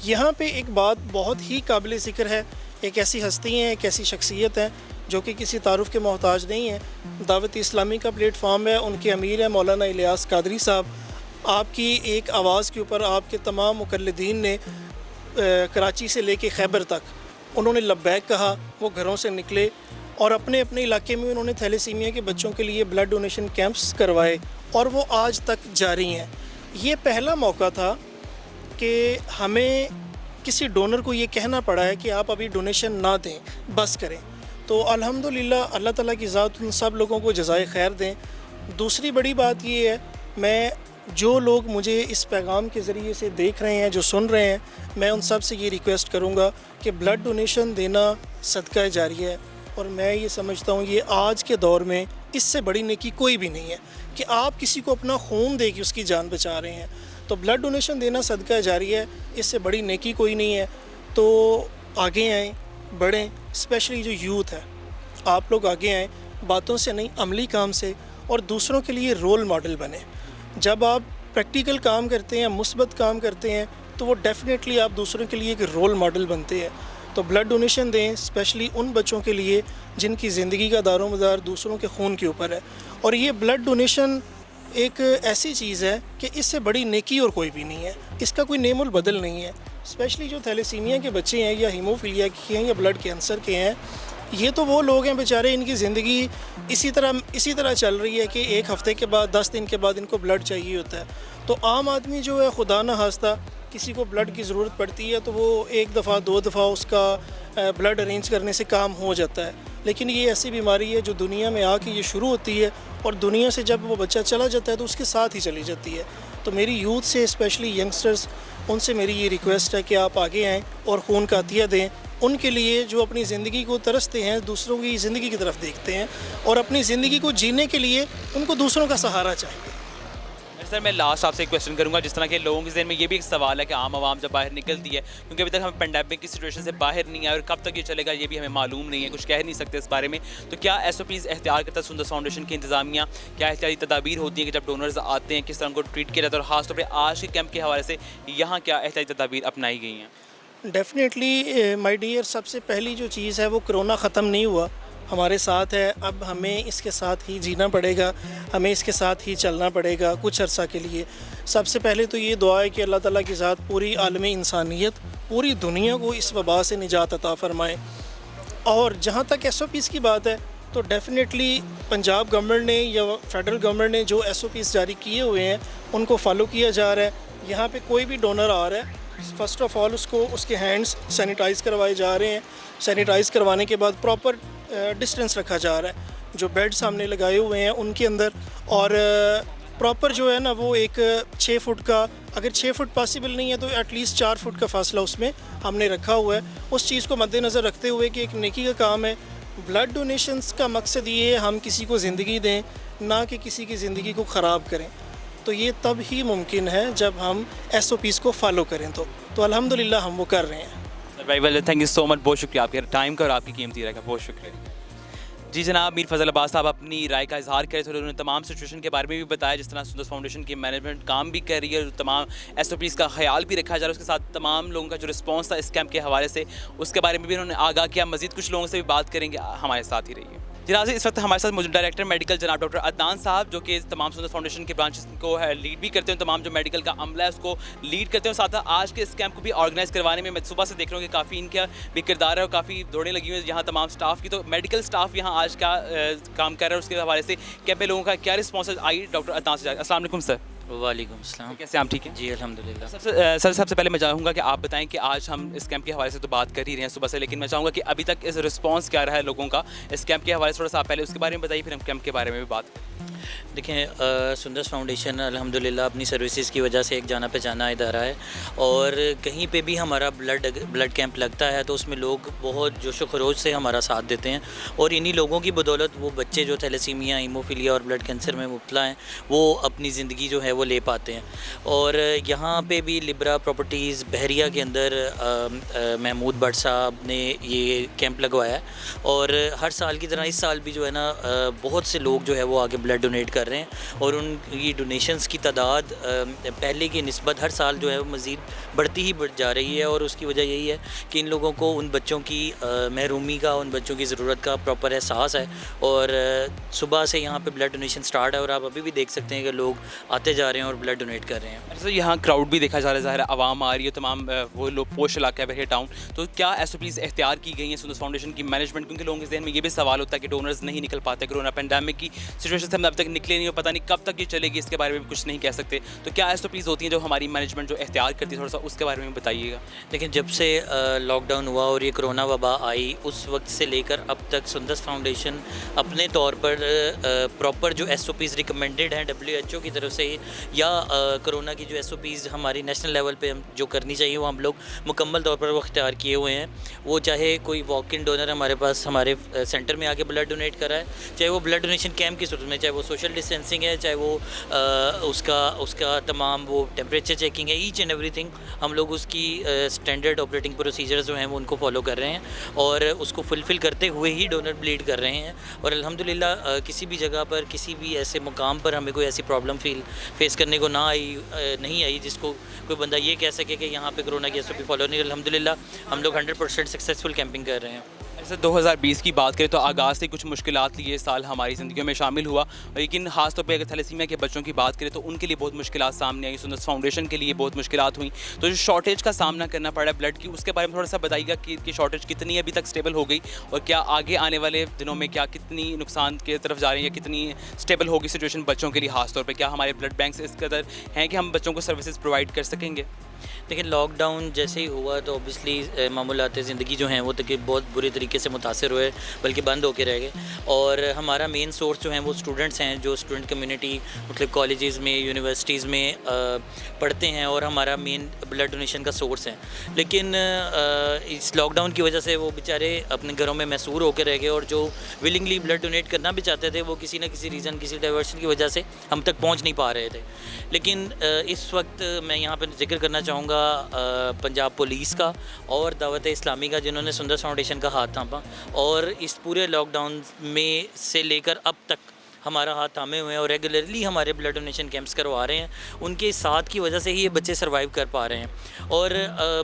यहाँ पे एक बात बहुत ही काबिल ज़िक्र है, एक ऐसी हस्ती हैं, एक ऐसी शख्सियत है जो कि किसी तारुफ़ के मोहताज नहीं है। दावत इस्लामी का प्लेटफॉर्म है, उनके अमीर हैं मौलाना इलियास कादरी साहब। आपकी एक आवाज़ के ऊपर आपके तमाम मुकल्लिदीन ने कराची से लेके खैबर तक उन्होंने लब्बैक कहा, वो घरों से निकले और अपने अपने इलाके में उन्होंने थैलेसीमिया के बच्चों के लिए ब्लड डोनेशन कैंप्स करवाए और वो आज तक जारी हैं। ये पहला मौका था कि हमें किसी डोनर को ये कहना पड़ा है कि आप अभी डोनेशन ना दें, बस करें। तो अल्हम्दुलिल्लाह अल्लाह ताला की ज़ात उन सब लोगों को जज़ाए खैर दें। दूसरी बड़ी बात ये है, मैं जो लोग मुझे इस पैगाम के ज़रिए से देख रहे हैं, जो सुन रहे हैं, मैं उन सब से ये रिक्वेस्ट करूँगा कि ब्लड डोनेशन देना सदका जारिया है और मैं ये समझता हूँ ये आज के दौर में इससे बड़ी नेकी कोई भी नहीं है कि आप किसी को अपना खून दे के उसकी जान बचा रहे हैं। तो ब्लड डोनेशन देना सदका जारिया है, इससे बड़ी नेकी कोई नहीं है। तो आगे आएँ, बढ़ें, स्पेशली जो यूथ है, आप लोग आगे आएँ, बातों से नहीं अमली काम से, और दूसरों के लिए रोल मॉडल बने। जब आप प्रैक्टिकल काम करते हैं, मुस्बत काम करते हैं, तो वो डेफिनेटली आप दूसरों के लिए एक रोल मॉडल बनते हैं। तो ब्लड डोनेशन दें, स्पेशली उन बच्चों के लिए जिनकी ज़िंदगी का दारोमदार दूसरों के खून के ऊपर है। और ये ब्लड डोनेशन एक ऐसी चीज़ है कि इससे बड़ी नेकी और कोई भी नहीं है, इसका कोई नेमुल बदल नहीं है। स्पेशली जो थैलेसीमिया के बच्चे हैं या हीमोफीलिया के हैं या ब्लड कैंसर के हैं, ये तो वो लोग हैं बेचारे, इनकी ज़िंदगी इसी तरह चल रही है कि एक हफ़्ते के बाद, 10 दिन के बाद इनको ब्लड चाहिए होता है। तो आम आदमी जो है, खुदा न खास्ता किसी को ब्लड की ज़रूरत पड़ती है तो वो 1 दफ़ा 2 दफ़ा उसका ब्लड अरेंज करने से काम हो जाता है। लेकिन ये ऐसी बीमारी है जो दुनिया में आके ये शुरू होती है और दुनिया से जब वो बच्चा चला जाता है तो उसके साथ ही चली जाती है। तो मेरी यूथ से, स्पेशली यंगस्टर्स, उनसे मेरी ये रिक्वेस्ट है कि आप आगे आएँ और खून का अतिया दें उनके लिए जो अपनी ज़िंदगी को तरसते हैं, दूसरों की ज़िंदगी की तरफ देखते हैं और अपनी ज़िंदगी को जीने के लिए उनको दूसरों का सहारा चाहिए। सर मैं लास्ट आपसे एक क्वेश्चन करूंगा, जिस तरह के लोगों के ज़हन में ये भी एक सवाल है कि आम आवाम जब बाहर निकलती है, क्योंकि अभी तक हम पेंडेमिक की सिचुएशन से बाहर नहीं आए और कब तक ये चलेगा ये भी हमें मालूम नहीं है, कुछ कह नहीं सकते इस बारे में, तो क्या SOPs एहतियात करता है सुंदस फाउंडेशन की इंतज़ामिया, क्या एहतियाती तदाबीर होती है कि जब डोनर्स आते हैं किस तरह उनको ट्रीट किया जाता है, और ख़ासतौर पर आज के कैंप के हवाले से यहाँ क्या एहतियाती तदाबीर अपनाई गई हैं? डेफिनेटली माय डियर, सबसे पहली जो चीज़ है वो कोरोना ख़त्म नहीं हुआ, हमारे साथ है। अब हमें इसके साथ ही जीना पड़ेगा, हमें इसके साथ ही चलना पड़ेगा कुछ अर्सा के लिए। सबसे पहले तो ये दुआ है कि अल्लाह ताला की ज़ात पूरी आलमी इंसानियत, पूरी दुनिया को इस वबा से निजात अता फ़रमाए। और जहाँ तक SOPs की बात है तो डेफिनेटली पंजाब गवर्नमेंट ने या फेडरल गवर्नमेंट ने जो SOPs जारी किए हुए हैं उनको फॉलो किया जा रहा है। यहाँ पे कोई भी डोनर आ रहा है, फ़र्स्ट ऑफ़ ऑल उसके हैंड्स सैनिटाइज़ करवाए जा रहे हैं। सैनिटाइज़ करवाने के बाद प्रॉपर डिस्टेंस रखा जा रहा है। जो बेड सामने लगाए हुए हैं उनके अंदर और प्रॉपर जो है ना वो एक 6 फुट का, अगर 6 फुट पॉसिबल नहीं है तो एटलीस्ट 4 फुट का फासला उसमें हमने रखा हुआ है। उस चीज़ को मद्देनज़र रखते हुए कि एक नेकी का काम है, ब्लड डोनेशंस का मकसद ये है हम किसी को ज़िंदगी दें, ना कि किसी की ज़िंदगी को ख़राब करें। तो ये तब ही मुमकिन है जब हम SOPs को फॉलो करें। तो अल्हम्दुलिल्लाह हम वो कर रहे हैं। Very well, thank you so much, बहुत शुक्रिया आपके टाइम का और आपकी कीमती राय का, बहुत शुक्रिया। जी जनाब, मीर फजल अब्बास साहब अपनी राय का इजहार करे थे। उन्होंने तमाम सिचुएशन के बारे में भी बताया, जिस तरह सुंदस फाउंडेशन की मैनेजमेंट काम भी कर रही है, तमाम SOPs का ख्याल भी रखा जा रहा है। उसके साथ तमाम लोगों का जो रिस्पॉन्स था इस कैंप के हवाले से, उसके बारे में भी उन्होंने आगाह किया। मजीद कुछ लोगों से भी बात करेंगे, हमारे साथ ही रहिए। जी इस वक्त हमारे साथ मौजूद डायरेक्टर मेडिकल जनाब डॉक्टर अदनान साहब, जो कि तमाम सुंदस फाउंडेशन के ब्रांचेस को लीड भी करते हैं, तमाम जो मेडिकल का अमला है उसको लीड करते हैं। साथ आज के इस कैंप को भी ऑर्गेनाइज करवाने में मैं सुबह से देख रहा हूँ कि काफ़ी इनका भी किरदार है और काफ़ी दौड़ें लगी हुई हैं यहाँ तमाम स्टाफ की। तो मेडिकल स्टाफ यहाँ आज क्या काम कर रहा है, उसके हवाले से कैंप में लोगों का क्या रिस्पॉन्स आई, डॉक्टर अदनान से। अस्सलाम वालेकुम सर। वालेकुम अस्सलाम। कैसे आप ठीक हैं? जी अल्हम्दुलिल्लाह। सबसे पहले मैं चाहूँगा कि आप बताएं कि आज हम इस कैंप के हवाले से तो बात कर ही रहे हैं सुबह से, लेकिन मैं चाहूँगा कि अभी तक इस रिस्पांस क्या रहा है लोगों का इस कैंप के हवाले से, थोड़ा सा पहले उसके बारे में बताइए, फिर हम कैंप के बारे में भी बात करें। देखें, सुंदस फाउंडेशन अल्हम्दुलिल्लाह अपनी सर्विसेज की वजह से एक जाना पहचाना इदारा है, और कहीं पे भी हमारा ब्लड कैंप लगता है तो उसमें लोग बहुत जोशो खरोश से हमारा साथ देते हैं, और इन्हीं लोगों की बदौलत वो बच्चे जो थैलेसीमिया, हीमोफीलिया और ब्लड कैंसर में मुब्तला हैं वो अपनी ज़िंदगी जो है वो ले पाते हैं। और यहाँ पे भी लिब्रा प्रॉपर्टीज़ बहरिया के अंदर महमूद भट्ट साहब ने ये कैंप लगवाया है, और हर साल की तरह इस साल भी जो है ना बहुत से लोग जो है वो आगे ब्लड डोनेट कर रहे हैं, और उनकी डोनेशंस की तादाद पहले की निस्बत हर साल जो है वो मज़ीद बढ़ती ही बढ़ जा रही है। और उसकी वजह यही है कि इन लोगों को उन बच्चों की महरूमी का, उन बच्चों की ज़रूरत का प्रॉपर एहसास है, और सुबह से यहाँ पे ब्लड डोनेशन स्टार्ट है, और आप अभी भी देख सकते हैं कि लोग आते जा रहे हैं और ब्लड डोनेट कर रहे हैं। अच्छा, यहाँ क्राउड भी देखा जा रहा है, ज़ाहिर है आवाम आ रही है, तमाम वो लोग पोश इलाका है बहरिया टाउन। तो क्या SOPs एख्तियार की गई हैं सुंदस फाउंडेशन की मैनेजमेंट, क्योंकि लोगों के जहन में ये भी सवाल होता है कि डोनर्स नहीं निकल पाते, कोरोना पेंडेमिक की सिचुएशन से हम अब तक निकले नहीं हो, पता नहीं कब तक ये चलेगी, इसके बारे में भी कुछ नहीं कह सकते। तो क्या SOPs होती हैं जो हमारी मैनेजमेंट जो एख्तियार करती है, थोड़ा सा उसके बारे में बताइएगा। लेकिन जब से लॉकडाउन हुआ और ये कोरोना वबा आई, उस वक्त से लेकर अब तक सुंदस फाउंडेशन अपने तौर पर प्रॉपर जो SOPs रिकमेंडेड हैं WHO की तरफ से, या कोरोना की जो SOPs हमारी नेशनल लेवल पे हम जो करनी चाहिए वो हम लोग मुकम्मल तौर पर वो अख्तियार किए हुए हैं। वो चाहे कोई वॉक इन डोनर हमारे पास हमारे सेंटर में आके ब्लड डोनेट कराए, चाहे वो ब्लड डोनेशन कैंप की सूरत में, चाहे वो सोशल डिस्टेंसिंग है, चाहे वो उसका तमाम वो टेम्परेचर चेकिंग है, ईच एंड एवरीथिंग हम लोग उसकी स्टैंडर्ड ऑपरेटिंग प्रोसीजर्स जो हैं वो उनको फॉलो कर रहे हैं, और उसको फुलफ़िल करते हुए ही डोनर ब्लीड कर रहे हैं। और अल्हम्दुलिल्लाह किसी भी जगह पर, किसी भी ऐसे मुकाम पर हमें कोई ऐसी प्रॉब्लम फेस करने को नहीं आई जिसको कोई बंदा ये कह सके कि यहाँ पे कोरोना की SOP फॉलो नहीं। अल्हम्दुलिल्लाह हम लोग 100% सक्सेसफुल कैंपिंग कर रहे हैं। ऐसे 2020 की बात करें तो आगाज़ से कुछ मुश्किलात ये साल हमारी ज़िंदगी में शामिल हुआ, लेकिन ख़ास तौर पे अगर थैलेसीमिया के बच्चों की बात करें तो उनके लिए बहुत मुश्किलात सामने आई, सुंदस फाउंडेशन के लिए बहुत मुश्किलात हुई। तो जो शॉर्टेज का सामना करना पड़ा ब्लड की, उसके बारे में थोड़ा सा बताइएगा कि शॉर्टेज कितनी अभी तक स्टेबल हो गई, और क्या आगे आने वाले दिनों में क्या कितनी नुकसान की तरफ जा रही है, कितनी स्टेबल होगी सिचुएशन बच्चों के लिए ख़ास तौर पर? क्या हमारे ब्लड बैंक्स इस कदर हैं कि हम बच्चों को सर्विसेज प्रोवाइड कर सकेंगे? देखिए, लॉकडाउन जैसे ही हुआ तो ऑब्वियसली मामूलात ज़िंदगी जो हैं वो तक बहुत बुरे तरीके से मुतासर हुए, बल्कि बंद होके रह गए। और हमारा मेन सोर्स जो हैं वो स्टूडेंट्स हैं, जो स्टूडेंट कम्युनिटी मतलब कॉलेजेस में, यूनिवर्सिटीज़ में पढ़ते हैं, और हमारा मेन ब्लड डोनेशन का सोर्स है। लेकिन इस लॉकडाउन की वजह से वो बेचारे अपने घरों में महसूर होकर रह गए, और जो विलिंगली ब्लड डोनेट करना भी चाहते थे वो किसी न किसी रीज़न, किसी डाइवर्शन की वजह से हम तक पहुँच नहीं पा रहे थे। लेकिन इस वक्त मैं यहाँ पर जिक्र करना चाहूँगा पंजाब पुलिस का और दावत इस्लामी का, जिन्होंने सुंदस फाउंडेशन का हाथ थामा, और इस पूरे लॉकडाउन में से लेकर अब तक हमारा हाथ थामे हुए हैं, और रेगुलरली हमारे ब्लड डोनेशन कैंप्स करवा रहे हैं। उनके साथ की वजह से ही ये बच्चे सर्वाइव कर पा रहे हैं। और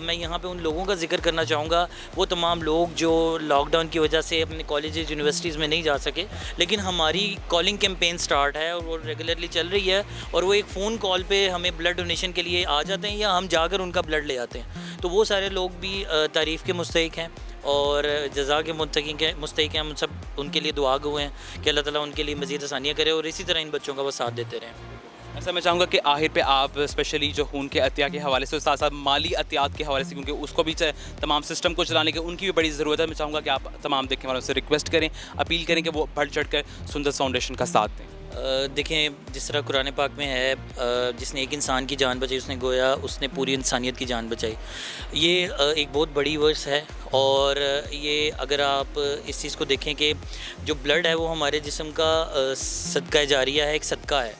मैं यहाँ पे उन लोगों का जिक्र करना चाहूँगा, वो तमाम लोग जो लॉकडाउन की वजह से अपने कॉलेजेस, यूनिवर्सिटीज़ में नहीं जा सके, लेकिन हमारी कॉलिंग कैंपेन स्टार्ट है और वो रेगुलरली चल रही है, और वो एक फ़ोन कॉल पे हमें ब्लड डोनेशन के लिए आ जाते हैं, या हम जाकर उनका ब्लड ले आते हैं। तो वो सारे लोग भी तारीफ़ के मुस्तहिक हैं और जज़ा के मुस्तहिक हैं। हम सब उनके लिए दुआ गो हैं कि अल्लाह ताला उनके लिए मज़ीद आसानियाँ करे, और इसी तरह इन बच्चों का वो साथ देते रहें। ऐसा मैं चाहूँगा कि आखिर पे आप स्पेशली जो खून के अतिया के हवाले से, साथ साथ माली अतियात के हवाले से, क्योंकि उसको भी तमाम सिस्टम को चलाने के उनकी भी बड़ी ज़रूरत है, मैं चाहूँगा कि आप तमाम देखने वालों से रिक्वेस्ट करें, अपील करें कि वो बढ़ चढ़ कर सुंदस फाउंडेशन का साथ दें। देखें, जिस तरह कुरान पाक में है, जिसने एक इंसान की जान बचाई उसने गोया उसने पूरी इंसानियत की जान बचाई। ये एक बहुत बड़ी वर्स है। और ये अगर आप इस चीज़ को देखें कि जो ब्लड है वो हमारे जिस्म का सदका जारिया है, एक सदका है।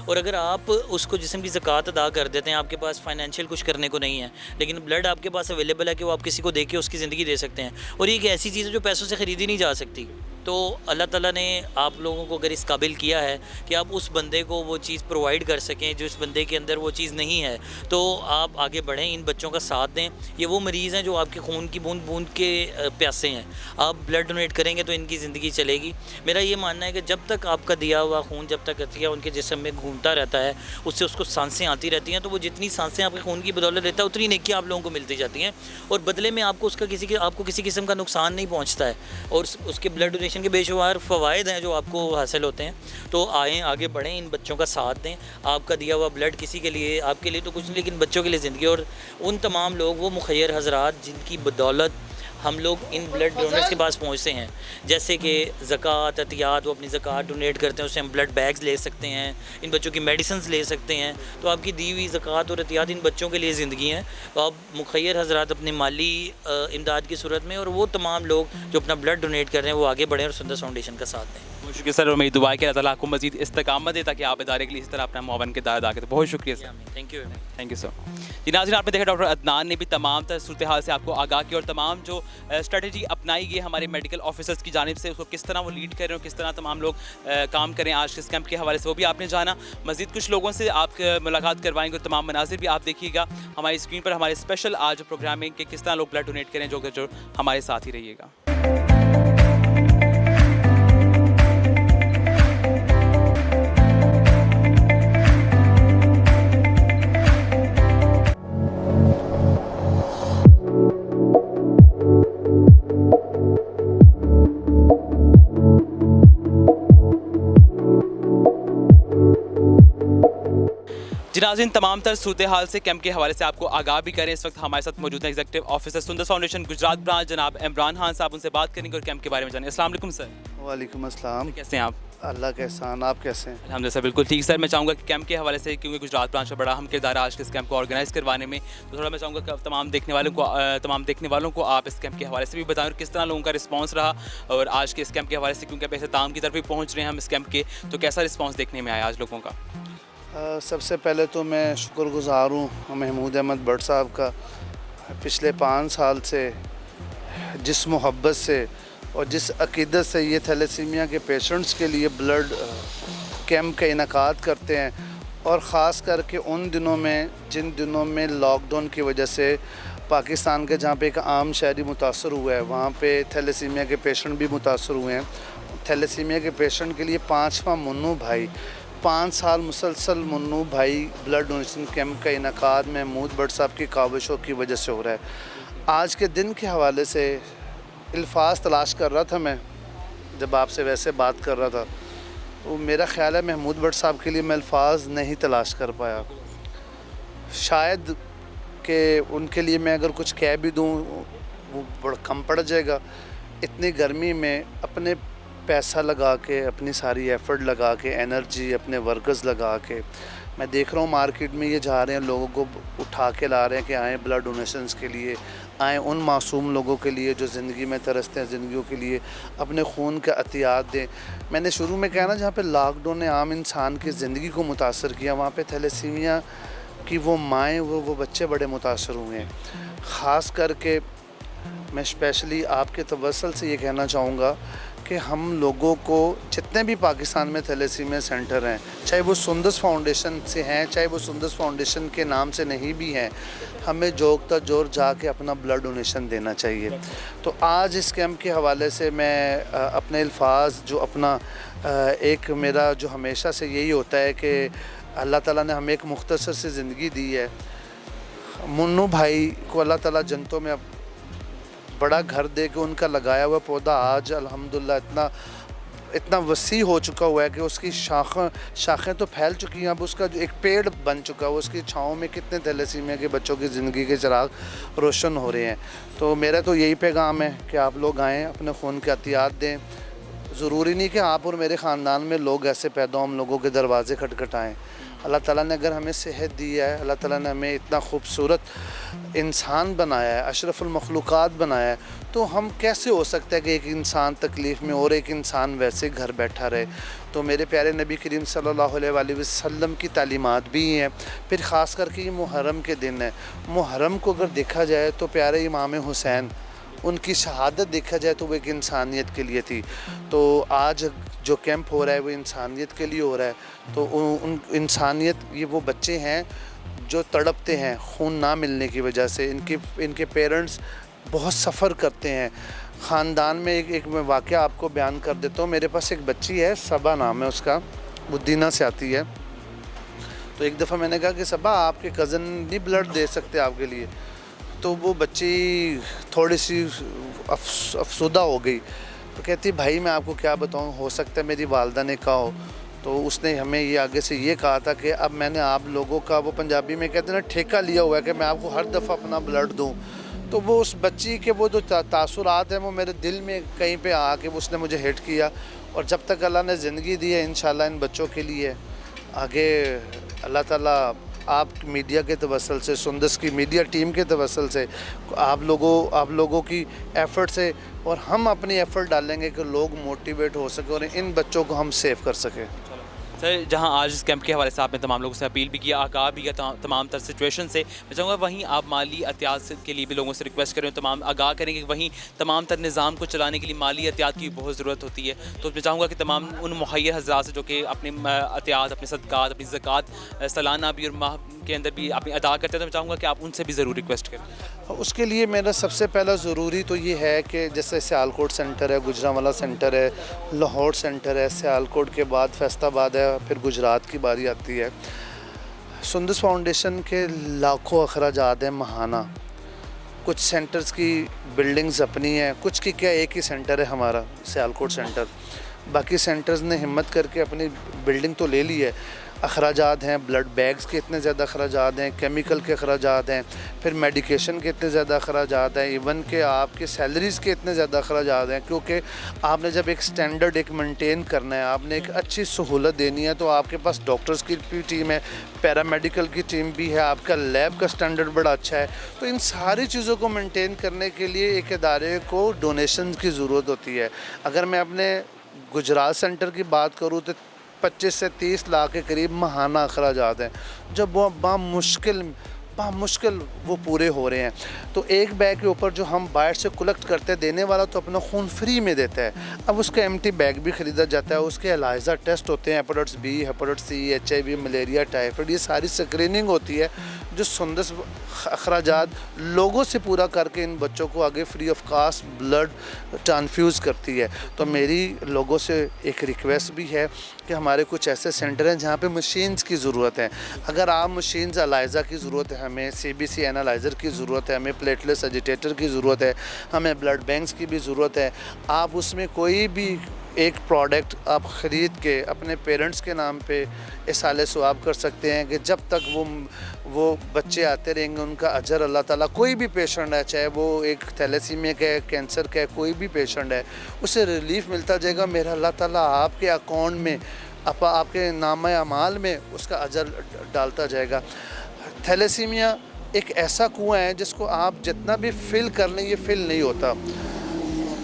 और अगर आप उसको जिस्म की ज़कात अदा कर देते हैं, आपके पास फाइनेंशियल कुछ करने को नहीं है, लेकिन ब्लड आपके पास अवेलेबल है कि वो आप किसी को दे के उसकी ज़िंदगी दे सकते हैं। और ये एक ऐसी चीज़ है जो पैसों से ख़रीदी नहीं जा सकती। तो अल्लाह ताला ने आप लोगों को अगर इस काबिल किया है कि आप उस बंदे को वो चीज़ प्रोवाइड कर सकें जो इस बंदे के अंदर वो चीज़ नहीं है, तो आप आगे बढ़ें, इन बच्चों का साथ दें। ये वो मरीज़ हैं जो आपके खून की बूंद बूंद के प्यासे हैं। आप ब्लड डोनेट करेंगे तो इनकी ज़िंदगी चलेगी। मेरा ये मानना है कि जब तक आपका दिया हुआ खून जब तक अतिया उनके जिस्म में घूमता रहता है, उससे उसको सांसें आती रहती हैं, तो वो जितनी सांसें आपके खून की बदौलत लेता है उतनी नेकी आप लोगों को मिलती जाती हैं। और बदले में आपको किसी किस्म का नुकसान नहीं पहुँचता है। और उसके ब्लड डोनेशन के बेशुमार फ़वाइद हैं जो आपको हासिल होते हैं। तो आएँ, आगे बढ़ें, इन बच्चों का साथ दें। आपका दिया हुआ ब्लड किसी के लिए, आपके लिए तो कुछ नहीं, लेकिन बच्चों के लिए ज़िंदगी। और उन तमाम लोग, वो मुखय्यर हज़रात जिनकी बदौलत हम लोग इन ब्लड डोनर्स के पास पहुँचते हैं, जैसे कि ज़कात, अतियात, वो अपनी ज़कात डोनेट करते हैं, उससे हम ब्लड बैग्स ले सकते हैं, इन बच्चों की मेडिसिन्स ले सकते हैं। तो आपकी दी हुई ज़कात और अतियात इन बच्चों के लिए ज़िंदगी हैं। तो आप मुखय्यर हज़रात अपने माली इमदाद की सूरत में, और वो तमाम लोग जो अपना ब्लड डोनेट कर रहे हैं, वो आगे बढ़ें और सुंदर फाउंडेशन का साथ दें। बहुत शुक्रिया सर, और मेरी दुआ है कि अल्लाह ताला आपको मज़ीद इस्तकामत दे ताकि आप इदारे के लिए इस तरह अपना मुआवन किरदार अदा करें। बहुत शुक्रिया sir, thank you. Thank you sir. जी नाज़रीन, आपने देखा डॉक्टर अदनान ने भी तमाम तर सूरत हाल से आपको आगाह किया, और तमाम जो स्ट्रेटजी अपनाई गई हमारे मेडिकल ऑफिसर्स की जानिब से, उसको किस तरह वो लीड कर रहे हैं, किस तरह तमाम लोग काम करें आज के इस कैंप के हवाले से, वो भी आपने जाना। मज़ीद कुछ लोगों से आप मुलाकात करवाएंगे और तमाम मनाजिर भी आप देखिएगा हमारी स्क्रीन पर। हमारे स्पेशल आज प्रोग्रामिंग के किस तरह लोग ब्लड डोनेट करें, जो हमारे साथ ही रहिएगा। जी नाज़रीन, तमाम तर सूरत हाल से कैंप के हवाले से आपको आगाह भी करें। इस वक्त हमारे साथ मौजूद हैं एग्जीक्यूटिव ऑफिसर सुंदर फाउंडेशन गुजरात ब्रांच जनाब इमरान खान साहब। उनसे बात करेंगे और कैंप के बारे में जानेंगे। अस्सलाम वालेकुम सर। वालेकुम अस्सलाम। कैसे हैं आप? अल्लाह का एहसान, आप कैसे हैं? अल्हम्दुलिल्लाह सर, बिल्कुल ठीक। सर मैं चाहूँगा कि कैंप के हवाले से, क्योंकि गुजरात ब्रांच का बड़ा अहम किरदार है आज के इस कैंप को ऑर्गेनाइज़ करवाने में, तो थोड़ा मैं चाहूँगा कि तमाम देखने वालों को आप इस कैंप के हवाले से भी बताएं और किस तरह लोगों का रिस्पांस रहा। और आज के इस कैंप के हवाले से, क्योंकि अब अख्ताम की तरफ भी पहुँच रहे हैं हम इस कैंप के, तो कैसा रिस्पॉन्स देखने में आया आज लोगों का? सबसे पहले तो मैं शुक्रगुज़ार हूँ महमूद अहमद भट्ट साहब का। पिछले 5 साल से जिस मोहब्बत से और जिस अक़ीदत से ये थैलेसीमिया के पेशेंट्स के लिए ब्लड कैंप का इनेकाद करते हैं, और ख़ास करके उन दिनों में जिन दिनों में लॉकडाउन की वजह से पाकिस्तान के जहाँ पे एक आम शहरी मुतासर हुआ है, वहाँ पे थैलेसीमिया के पेशेंट भी मुतासर हुए हैं। थैलेसीमिया के पेशेंट के लिए 5वां मुन्नू भाई, 5 साल मुसलसल मुन्नू भाई ब्लड डोनेशन कैंप का इनेकाद महमूद भट्ट साहब की काविशों की वजह से हो रहा है। आज के दिन के हवाले से अल्फाज तलाश कर रहा था मैं, जब आपसे वैसे बात कर रहा था, तो मेरा ख़्याल है महमूद भट्ट साहब के लिए मैं अल्फाज नहीं तलाश कर पाया। शायद कि उनके लिए मैं अगर कुछ कह भी दूँ वो बड़ा कम पड़ जाएगा। इतनी गर्मी में अपने पैसा लगा के, अपनी सारी एफ़र्ट लगा के, एनर्जी अपने वर्कर्स लगा के, मैं देख रहा हूँ मार्केट में ये जा रहे हैं, लोगों को उठा के ला रहे हैं कि आएँ ब्लड डोनेशंस के लिए, आएँ उन मासूम लोगों के लिए जो ज़िंदगी में तरसते हैं, ज़िंदगियों के लिए अपने खून का अतियात दें। मैंने शुरू में कहा ना, जहाँ पे लॉकडाउन ने आम इंसान की ज़िंदगी को मुतासर किया, वहाँ पे थैलेसीमिया की वो माएँ, वो बच्चे बड़े मुतासर हुए हैं। ख़ास करके मैं स्पेशली आपके तवस्सुल से ये कहना चाहूँगा कि हम लोगों को जितने भी पाकिस्तान में थैलेसीमिया सेंटर हैं, चाहे वो सुंदस फाउंडेशन से हैं, चाहे वो सुंदस फाउंडेशन के नाम से नहीं भी हैं, हमें जोर जाके अपना ब्लड डोनेशन देना चाहिए। तो आज इस कैंप के हवाले से मैं अपने अल्फाज जो अपना एक मेरा जो हमेशा से यही होता है कि अल्लाह ताला ने हमें एक मुख्तसर सी ज़िंदगी दी है। मुन्नू भाई को अल्लाह ताला जन्नतों में बड़ा घर दे के उनका लगाया हुआ पौधा आज अल्हम्दुलिल्लाह इतना वसी हो चुका हुआ है कि उसकी शाखें तो फैल चुकी हैं। अब उसका जो एक पेड़ बन चुका है, उसकी छाँव में कितने थैलेसीमिया के बच्चों की ज़िंदगी के चिराग रोशन हो रहे हैं। तो मेरा तो यही पैगाम है कि आप लोग आएँ, अपने खून के अतियात दें, ज़रूरी नहीं कि आप और मेरे ख़ानदान में लोग ऐसे पैदा हों हम लोगों के दरवाज़े खटखटाएँ। अल्लाह ताला ने अगर हमें सेहत दी है, अल्लाह ताला ने हमें इतना खूबसूरत इंसान बनाया है, अशरफुल मखलूक़ात बनाया है, तो हम कैसे हो सकता है कि एक इंसान तकलीफ़ में और एक इंसान वैसे घर बैठा रहे। तो मेरे प्यारे नबी करीम सल्लल्लाहु अलैहि वसल्लम की तालीमात भी हैं। फिर ख़ास करके ये मुहर्रम के दिन है, मुहर्रम को अगर देखा जाए तो प्यारे इमाम हुसैन उनकी शहादत देखा जाए तो वो एक इंसानियत के लिए थी। तो आज जो कैंप हो रहा है वो इंसानियत के लिए हो रहा है। तो उन इंसानियत, ये वो बच्चे हैं जो तड़पते हैं खून ना मिलने की वजह से। इनके पेरेंट्स बहुत सफ़र करते हैं। ख़ानदान में एक मैं वाक़या आपको बयान कर देता हूँ। मेरे पास एक बच्ची है, सबा नाम है उसका, बुद्दीना से आती है। तो एक दफ़ा मैंने कहा कि सबा आपके कज़न नहीं ब्लड दे सकते आपके लिए, तो वो बच्ची थोड़ी सी अफसुदा हो गई। तो कहती भाई मैं आपको क्या बताऊं, हो सकता है मेरी वालदा ने कहा हो। तो उसने हमें ये आगे से ये कहा था कि अब मैंने आप लोगों का, वो पंजाबी में कहते हैं ना, ठेका लिया हुआ है कि मैं आपको हर दफ़ा अपना ब्लड दूं। तो वो उस बच्ची के वो जो तासुरात हैं वो मेरे दिल में कहीं पे आके उसने मुझे हिट किया। और जब तक अल्लाह ने ज़िंदगी दी है इंशाल्लाह इन बच्चों के लिए आगे अल्लाह ताला आप मीडिया के तवसल से, सुंदस की मीडिया टीम के तवसल से, आप लोगों की एफ़र्ट से, और हम अपनी एफ़र्ट डालेंगे कि लोग मोटिवेट हो सके और इन बच्चों को हम सेव कर सकें। सर, जहां आज इस कैंप के हवाले से आपने तमाम लोगों से अपील भी किया, आगाह भी किया तमाम तर सिचुएशन से, मैं चाहूँगा वहीं आप माली एहतियात के लिए भी लोगों से रिक्वेस्ट करें, तमाम आगाह करेंगे कि वहीं तमाम तर निज़ाम को चलाने के लिए माली एहतियात की बहुत ज़रूरत होती है। तो मैं चाहूँगा कि तमाम उन मुहैया हज़रात से जो कि अपने एहतियात, अपने सदक़ात, अपनी ज़कात सालाना भी और माह के अंदर भी अपनी अदा करते हैं, तो मैं चाहूँगा कि आप उनसे भी ज़रूर रिक्वेस्ट करें। उसके लिए मेरा सबसे पहला ज़रूरी तो ये है कि जैसे सियालकोट सेंटर है, गुजरांवाला सेंटर है, लाहौर सेंटर है, सियालकोट के बाद फैसलाबाद है, फिर गुजरात की बारी आती है। सुंदस फाउंडेशन के लाखों अखराजात हैं महाना। कुछ सेंटर्स की बिल्डिंग्स अपनी हैं, कुछ की क्या एक ही सेंटर है हमारा सियालकोट सेंटर। बाकी सेंटर्स ने हिम्मत करके अपनी बिल्डिंग तो ले ली है। अखराजात हैं, ब्लड बैग्स के इतने ज़्यादा अखराजात हैं, केमिकल के अखराजात हैं, फिर मेडिकेशन के इतने ज़्यादा अखराजात हैं, इवन के आपके सैलरीज़ के इतने ज़्यादा अखराजात हैं। क्योंकि आपने जब एक स्टैंडर्ड एक मेंटेन करना है, आपने एक अच्छी सहूलत देनी है, तो आपके पास डॉक्टर्स की भी टीम है, पैरामेडिकल की टीम भी है, आपका लैब का स्टैंडर्ड बड़ा अच्छा है। तो इन सारी चीज़ों को मेंटेन करने के लिए एक इदारे को डोनेशन की ज़रूरत होती है। अगर मैं अपने गुजरात सेंटर की बात करूँ तो 25 से 30 लाख के करीब महाना अखराजात हैं, जब वो बामुश्किल वो पूरे हो रहे हैं। तो एक बैग के ऊपर जो हम बाहर से कलेक्ट करते हैं, देने वाला तो अपना खून फ्री में देता है। अब उसका एम्प्टी बैग भी ख़रीदा जाता है, उसके एलाइजा टेस्ट होते हैं, hepatitis B, hepatitis C, HIV, malaria, typhoid, ये सारी स्क्रीनिंग होती है जो सुंदस अखराजात लोगों से पूरा करके इन बच्चों को आगे free of cost blood transfuse करती है। तो मेरी लोगों से एक रिक्वेस्ट भी है कि हमारे कुछ ऐसे सेंटर हैं जहाँ पे मशीन्स की ज़रूरत है। अगर आप मशीन्स एलाइजा की ज़रूरत है, हमें CBC एनालाइज़र की ज़रूरत है, हमें प्लेटलेट्स एजिटेटर की ज़रूरत है, हमें ब्लड बैंक्स की भी ज़रूरत है। आप उसमें कोई भी एक प्रोडक्ट आप ख़रीद के अपने पेरेंट्स के नाम पे इसाले सवाब कर सकते हैं कि जब तक वो बच्चे आते रहेंगे उनका अजर अल्लाह ताला, कोई भी पेशेंट है, चाहे वो एक थैलेसीमिया का है, कैंसर का है, कोई भी पेशेंट है, उसे रिलीफ मिलता जाएगा। मेरा अल्लाह ताला आपके अकाउंट में, आपके नाम अमाल में उसका अजर डालता जाएगा। थैलेसीमिया एक ऐसा कुआं है जिसको आप जितना भी फिल कर लें ये फिल नहीं होता।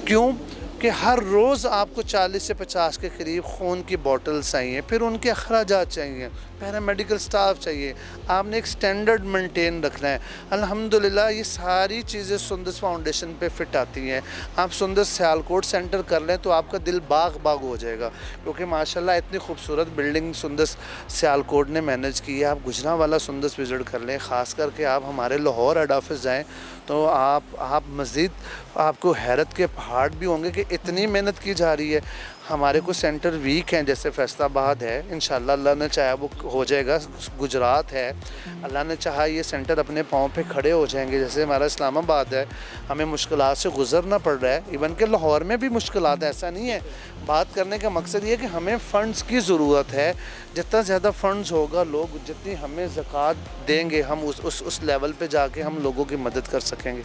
क्यों कि हर रोज़ आपको 40 से 50 के करीब खून की बॉटल्स चाहिए, फिर उनके अखराजात चाहिए, पैरामेडिकल स्टाफ चाहिए, आपने एक स्टैंडर्ड मेंटेन रखना है। अल्हम्दुलिल्लाह ये सारी चीज़ें सुंदस फाउंडेशन पे फिट आती हैं। आप सुंदस सियालकोट सेंटर कर लें तो आपका दिल बाग हो जाएगा, क्योंकि माशाल्लाह इतनी खूबसूरत बिल्डिंग सुंदस सियालकोट ने मैनेज की है। आप गुजरांवाला सुंदस विज़िट कर लें, ख़ास करके आप हमारे लाहौर हेड ऑफिस जाएँ तो आप मज़ीद आपको हैरत के पहाड़ भी होंगे कि इतनी मेहनत की जा रही है। हमारे कुछ सेंटर वीक हैं, जैसे फैसलाबाद है, इंशाल्लाह अल्लाह ने चाहा वो हो जाएगा। गुजरात है, अल्लाह ने चाहा ये सेंटर अपने पाँव पे खड़े हो जाएंगे। जैसे हमारा इस्लामाबाद है, हमें मुश्किलात से गुजरना पड़ रहा है, इवन के लाहौर में भी मुश्किलात, ऐसा नहीं है। बात करने का मकसद ये है कि हमें फ़ंड्स की ज़रूरत है। जितना ज़्यादा फ़ंड्स होगा, लोग जितनी हमें ज़कात देंगे, हम उस लेवल पे जाके हम लोगों की मदद कर सकेंगे।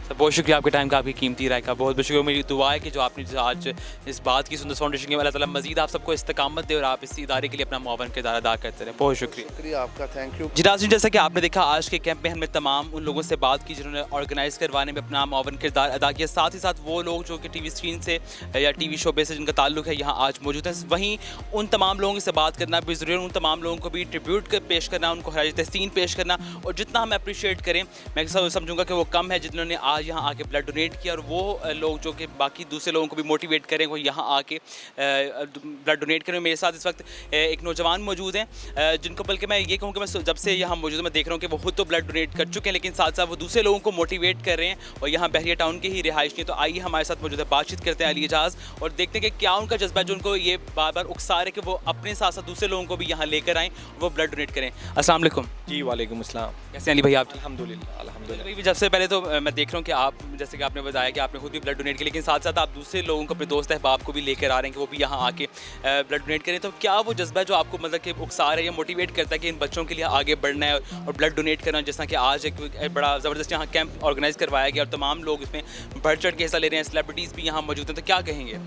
सर बहुत शुक्रिया आपके टाइम का, आपकी कीमती राय का बहुत बहुत शुक्रिया। मेरी दुआ है कि जो आपने जो आज इस बात की सुंदर फाउंडेशन की, अल्लाह ताला मजीद आप सबको इस्तकामत दे और आप इस इदारे के लिए अपना मुआवन किरदार अदा करते रहे। बहुत शुक्रिया। शुक्रिया आपका, थैंक यू। जी नाज़रीन, जैसा कि आपने देखा आज के कैंप में हमने तमाम उन लोगों से बात की जिन्होंने ऑर्गेनाइज़ करवाने में अपना मुआवन किरदार अदा किया, साथ ही साथ वो लोग जो कि टीवी स्क्रीन से या टीवी शोबे से जिनका ताल्लुक है यहाँ आज मौजूद हैं। वहीं उन तमाम लोगों से बात करना भी ज़रूरी है, उन तमाम लोगों को भी ट्रिब्यूट पेश करना, उनको खराज तहसीन पेश करना, और जितना हम अप्रिशिएट करें मैं समझूंगा कि वो कम है जिन्होंने आज यहाँ आके ब्लड डोनेट किया, और वो लोग जो कि बाकी दूसरे लोगों को भी मोटिवेट करें वो यहाँ आके ब्लड डोनेट करें। मेरे साथ इस वक्त एक नौजवान मौजूद हैं जिनको बल्कि मैं ये कहूँ कि मैं जब से यहाँ मौजूद मैं देख रहा हूँ कि वो खुद तो ब्लड डोनेट कर चुके हैं, लेकिन साथ साथ वो दूसरे लोगों को मोटिवेट कर रहे हैं, और यहाँ बहरिया टाउन के ही रिहायशी हैं। तो आइए हमारे साथ मौजूद है, बातचीत करते हैं अली एजाज और देखते हैं कि क्या उनका जज्बा है जो उनको ये बार बार उकसा रहे कि वो अपने साथ साथ दूसरे लोगों को भी यहाँ लेकर आएँ, वो ब्लड डोनेट करें। अस्सलाम वालेकुम। जी वालेकुम अस्सलाम। कैसे अली भाई आप? अल्हम्दुलिल्लाह अल्हम्दुलिल्लाह। भाई जब से पहले तो मैं देख रहा हूँ कि आप जैसे कि आपने बताया कि आपने खुद भी ब्लड डोनेट किया, लेकिन साथ साथ आप दूसरे लोगों को, अपने दोस्त अहबाब को भी लेकर आ रहे हैं कि वो भी यहाँ आके ब्लड डोनेट करें। तो क्या वो जज्बा है जो आपको मतलब कि उकसा रहा है या मोटिवेट करता है कि इन बच्चों के लिए आगे बढ़ना है और ब्लड डोनेट करना, जैसा कि आज एक बड़ा ज़बरदस्त यहाँ कैंप ऑर्गेनाइज़ करवाया गया और तमाम लोग इसमें बढ़ चढ़ के हिस्सा ले रहे हैं, सेलिब्रिटीज़ भी यहाँ मौजूद हैं, तो क्या कहेंगे?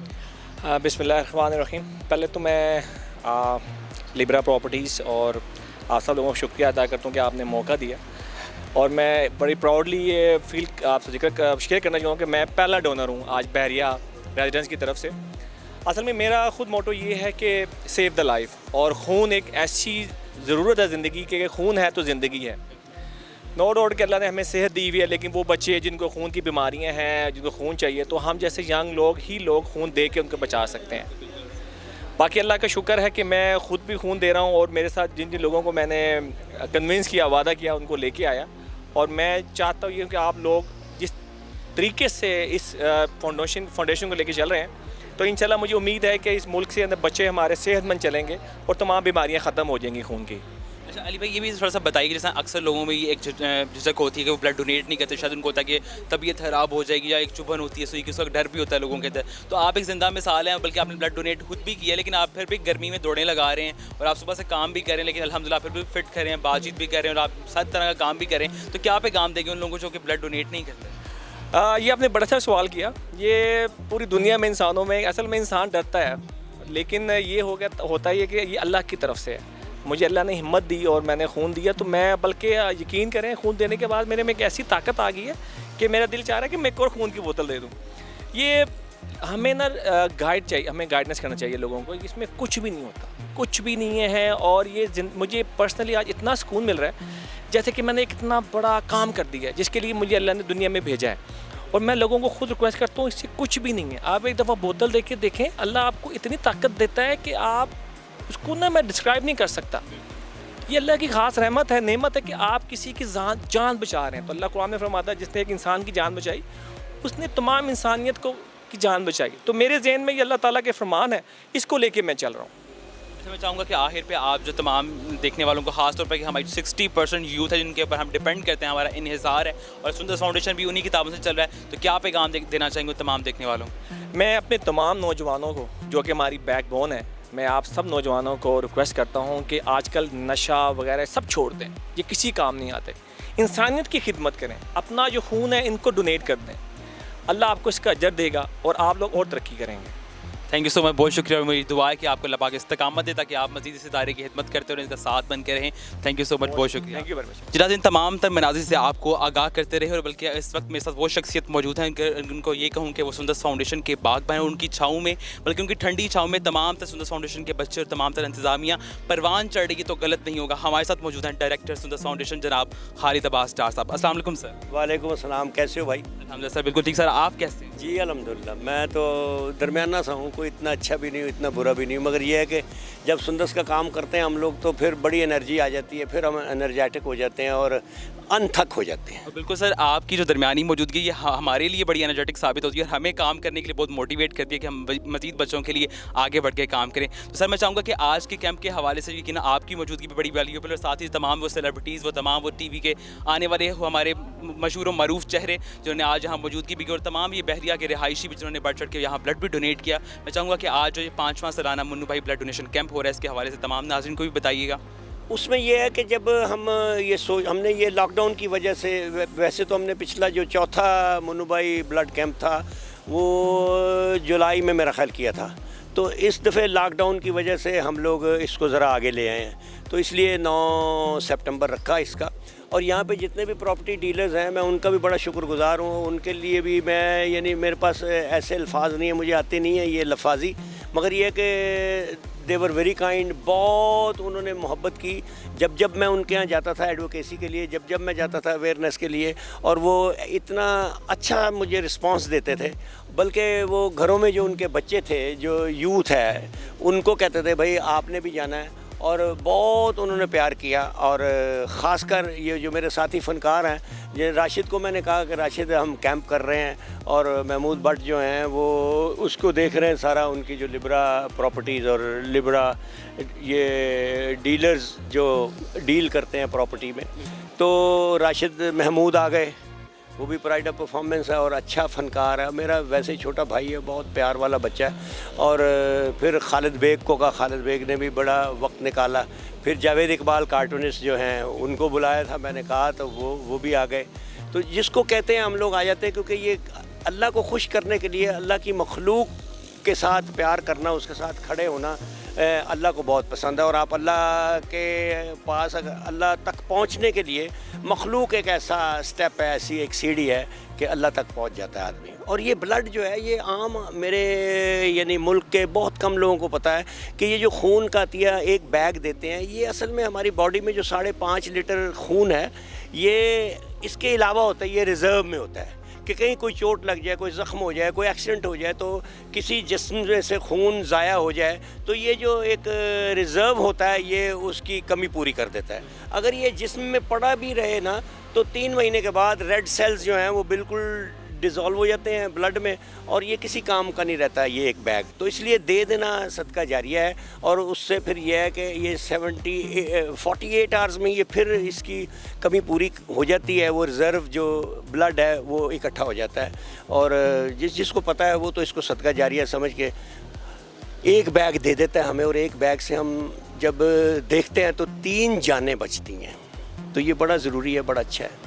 बिस्मिल्लाहिर्रहमानिर्रहीम। पहले तो मैं लिब्रा प्रॉपर्टीज़ और आप सब लोगों को शुक्रिया अदा करता हूँ कि आपने मौका दिया, और मैं बड़ी प्राउडली ये फील आपसे शेयर करना चाहूँगा कि मैं पहला डोनर हूँ आज बहरिया रेजिडेंस की तरफ से। असल में मेरा ख़ुद मोटो ये है कि सेव द लाइफ, और खून एक ऐसी ज़रूरत है ज़िंदगी के, खून है तो ज़िंदगी है। नो डाउट कि अल्लाह ने हमें सेहत दी हुई है, लेकिन वो बच्चे जिनको खून की बीमारियां हैं, जिनको खून चाहिए, तो हम जैसे यंग लोग ही लोग खून दे के उनको बचा सकते हैं। बाकी अल्लाह का शुक्र है कि मैं ख़ुद भी खून दे रहा हूँ, और मेरे साथ जिन जिन लोगों को मैंने कन्विंस किया, वादा किया, उनको लेके आया। और मैं चाहता हूँ कि आप लोग जिस तरीके से इस फाउंडेशन को लेके चल रहे हैं, तो इंशाल्लाह मुझे उम्मीद है कि इस मुल्क से अंदर बच्चे हमारे सेहतमंद चलेंगे और तमाम बीमारियाँ ख़त्म हो जाएंगी खून की। अच्छा अली भाई, ये भी थोड़ा सा बताइए, जैसे अक्सर लोगों में ये एक झिझक होती है कि वो ब्लड डोनेट नहीं करते, शायद उनको होता है कि तबीयत ख़राब हो जाएगी या एक चुभन होती है, सुई की, उसका डर भी होता है लोगों के अंदर। तो आप एक ज़िंदा मिसाल हैं, बल्कि आपने ब्लड डोनेट खुद भी किया, लेकिन आप फिर भी गर्मी में दौड़ने लगा रहे हैं और आप सुबह से काम भी करें, लेकिन अल्हम्दुलिल्लाह फिर भी फिट करें, बातचीत भी करें और आप सब तरह का काम भी करें। तो क्या पैगाम देंगे उन लोगों जो कि ब्लड डोनेट नहीं करते? ये आपने बड़ा अच्छा सवाल किया। ये पूरी दुनिया में इंसानों में, असल में इंसान डरता है, लेकिन ये होता है कि ये अल्लाह की तरफ से है। मुझे अल्लाह ने हिम्मत दी और मैंने खून दिया, तो मैं बल्कि यकीन करें खून देने के बाद मेरे में एक ऐसी ताकत आ गई है कि मेरा दिल चाह रहा है कि मैं एक और खून की बोतल दे दूँ। ये हमें ना गाइड चाहिए, हमें गाइडेंस करना चाहिए लोगों को। इसमें कुछ भी नहीं होता, कुछ भी नहीं है। और ये मुझे पर्सनली आज इतना सुकून मिल रहा है जैसे कि मैंने एक इतना बड़ा काम कर दिया है जिसके लिए मुझे अल्लाह ने दुनिया में भेजा है। और मैं लोगों को खुद रिक्वेस्ट करता हूँ, इससे कुछ भी नहीं है। आप एक दफ़ा बोतल दे के देखें, अल्लाह आपको इतनी ताकत देता है कि आप उसको ना मैं डिस्क्राइब नहीं कर सकता। ये अल्लाह की ख़ास रहमत है, नेमत है कि आप किसी की जान बचा रहे हैं। तो अल्लाह कुरान में फरमाता है, जिसने एक इंसान की जान बचाई उसने तमाम इंसानियत को की जान बचाई। तो मेरे ज़हन में ये अल्लाह ताला के फरमान है, इसको लेके मैं चल रहा हूँ। अच्छा, मैं चाहूँगा कि आखिर पे आप जो तमाम देखने वालों को, ख़ास तौर पर कि हमारी 60% यूथ है जिनके ऊपर हम डिपेंड करते हैं, हमारा इन्हिसार है, और सुंदर फाउंडेशन भी उन्हीं किताबों से चल रहा है, तो क्या पैगाम देना चाहेंगे तमाम देखने वालों? मैं अपने तमाम नौजवानों को, जो कि हमारी बैकबोन है, मैं आप सब नौजवानों को रिक्वेस्ट करता हूँ कि आजकल नशा वगैरह सब छोड़ दें, ये किसी काम नहीं आते। इंसानियत की खिदमत करें, अपना जो खून है इनको डोनेट कर दें, अल्लाह आपको इसका अजर देगा और आप लोग और तरक्की करेंगे। थैंक यू सो मच, बहुत शुक्रिया। मेरी दुआ है कि आपको अल्लाह पाक इस्तकामत दे ताकि आप मज़ीद इस इदारे की खिदमत करते और इनका साथ बन के रहें। थैंक यू सो मच, बहुत शुक्रिया। Thank you very much. जिनाज़, इन तमाम तर मनाजिर से आपको आगाह करते रहे, और बल्कि इस वक्त मेरे साथ वो शख्सियत मौजूद हैं, उनको ये कहूँ कि वो सुंदर फाउंडेशन के बागबान हैं, उनकी छाँव में, बल्कि उनकी ठंडी छाँव में तमाम तर सुंदर फाउंडेशन के बच्चे और तमाम तर इंतज़ामिया परवान चढ़ रही, तो गलत नहीं होगा। हमारे साथ मौजूद हैं डायरेक्टर सुंदर फाउंडेशन जनाब खालिद अब्बास डार साहब। अस्सलाम वालेकुम सर। वालेकुम अस्सलाम, कैसे हो भाई? अल्हम्दुलिल्लाह सर, बिल्कुल ठीक। सर आप कैसे हैं? जी अल्हम्दुलिल्लाह, मैं तो दरमियाना सा हूँ, कोई इतना अच्छा भी नहीं इतना बुरा भी नहीं, मगर ये है कि जब सुंदरस का काम करते हैं हम लोग तो फिर बड़ी एनर्जी आ जाती है, फिर हम एनर्जेटिक हो जाते हैं और अनथक हो जाते हैं। बिल्कुल सर, आपकी जो दरमियानी मौजूदगी ये हमारे लिए बड़ी एनर्जेटिक साबित होती है और हमें काम करने के लिए बहुत मोटिवेट करती है कि हम मज़ीद बच्चों के लिए आगे बढ़ के काम करें। तो सर मैं चाहूँगा कि आज के कैंप के हवाले से यकीन आपकी मौजूदगी भी बड़ी वैल्यूएबल, और साथ ही तमाम वो सेलिब्रिटीज़, वो तमाम वो टीवी के आने वाले हमारे मशहूर मरूफ चेहरे जिन्होंने आज यहाँ मौजूदगी भी की, और तमाम ये बहरिया के रिहायशी भी जिन्होंने बढ़ चढ़ के यहाँ ब्लड भी डोनेट किया। मैं चाहूँगा कि आज जो ये 5वां सालाना मुन्नू भाई ब्लड डोनेशन कैंप हो रहा है, इसके हवाले से तमाम नाज़रीन को भी बताइएगा। उसमें ये है कि जब हम हमने ये लॉकडाउन की वजह से, वैसे तो हमने पिछला जो चौथा मुनुबाई ब्लड कैंप था वो जुलाई में मेरा ख्याल किया था, तो इस दफ़े लॉकडाउन की वजह से हम लोग इसको ज़रा आगे ले आए हैं, तो इसलिए 9 सितंबर रखा इसका। और यहाँ पे जितने भी प्रॉपर्टी डीलर्स हैं मैं उनका भी बड़ा शुक्रगुज़ार हूँ, उनके लिए भी मैं, यानी मेरे पास ऐसे अल्फाज नहीं है, मुझे आते नहीं है ये लफाजी, मगर ये कि दे वर वेरी काइंड, बहुत उन्होंने मोहब्बत की। जब मैं उनके यहाँ जाता था एडवोकेसी के लिए, जब मैं जाता था अवेयरनेस के लिए, और वो इतना अच्छा मुझे रिस्पांस देते थे, बल्कि वो घरों में जो उनके बच्चे थे, जो यूथ है, उनको कहते थे भाई आपने भी जाना है, और बहुत उन्होंने प्यार किया। और ख़ासकर ये जो मेरे साथी फ़नकार हैं, ये राशिद को मैंने कहा कि राशिद हम कैंप कर रहे हैं, और महमूद भट्ट जो हैं वो उसको देख रहे हैं सारा, उनकी जो लिब्रा प्रॉपर्टीज़ और लिब्रा ये डीलर्स जो डील करते हैं प्रॉपर्टी में, तो राशिद महमूद आ गए, वो भी प्राइड ऑफ परफॉर्मेंस है और अच्छा फ़नकार है, मेरा वैसे ही छोटा भाई है, बहुत प्यार वाला बच्चा है। और फिर खालिद बेग को कहा, खालिद बेग ने भी बड़ा वक्त निकाला। फिर जावेद इकबाल कार्टूनिस्ट जो हैं उनको बुलाया था, मैंने कहा, तो वो भी आ गए। तो जिसको कहते हैं हम लोग आ जाते हैं, क्योंकि ये अल्लाह को खुश करने के लिए, अल्लाह की मखलूक के साथ प्यार करना, उसके साथ खड़े होना अल्लाह को बहुत पसंद है। और आप अल्लाह के पास, अगर अल्लाह तक पहुंचने के लिए मखलूक एक ऐसा स्टेप है, ऐसी एक सीढ़ी है कि अल्लाह तक पहुंच जाता है आदमी। और ये ब्लड जो है, ये आम मेरे यानी मुल्क के बहुत कम लोगों को पता है कि ये जो खून का अतिया एक बैग देते हैं, ये असल में हमारी बॉडी में जो 5.5 लीटर खून है, ये इसके अलावा होता है, ये रिज़र्व में होता है कि कहीं कोई चोट लग जाए, कोई ज़ख्म हो जाए, कोई एक्सीडेंट हो जाए, तो किसी जिस्म में से खून ज़ाया हो जाए, तो ये जो एक रिज़र्व होता है ये उसकी कमी पूरी कर देता है। अगर ये जिस्म में पड़ा भी रहे ना, तो 3 महीने के बाद रेड सेल्स जो हैं वो बिल्कुल डिज़ोल्व हो जाते हैं ब्लड में, और ये किसी काम का नहीं रहता है ये एक बैग। तो इसलिए दे देना सदका जारिया है। और उससे फिर यह है कि ये 48 आवर्स में ये फिर इसकी कमी पूरी हो जाती है, वो रिज़र्व जो ब्लड है वो इकट्ठा हो जाता है। और जिसको पता है वो तो इसको सदका जारिया समझ के एक बैग दे देता है हमें, और एक बैग से हम जब देखते हैं तो 3 जानें बचती हैं। तो ये बड़ा ज़रूरी है, बड़ा अच्छा है।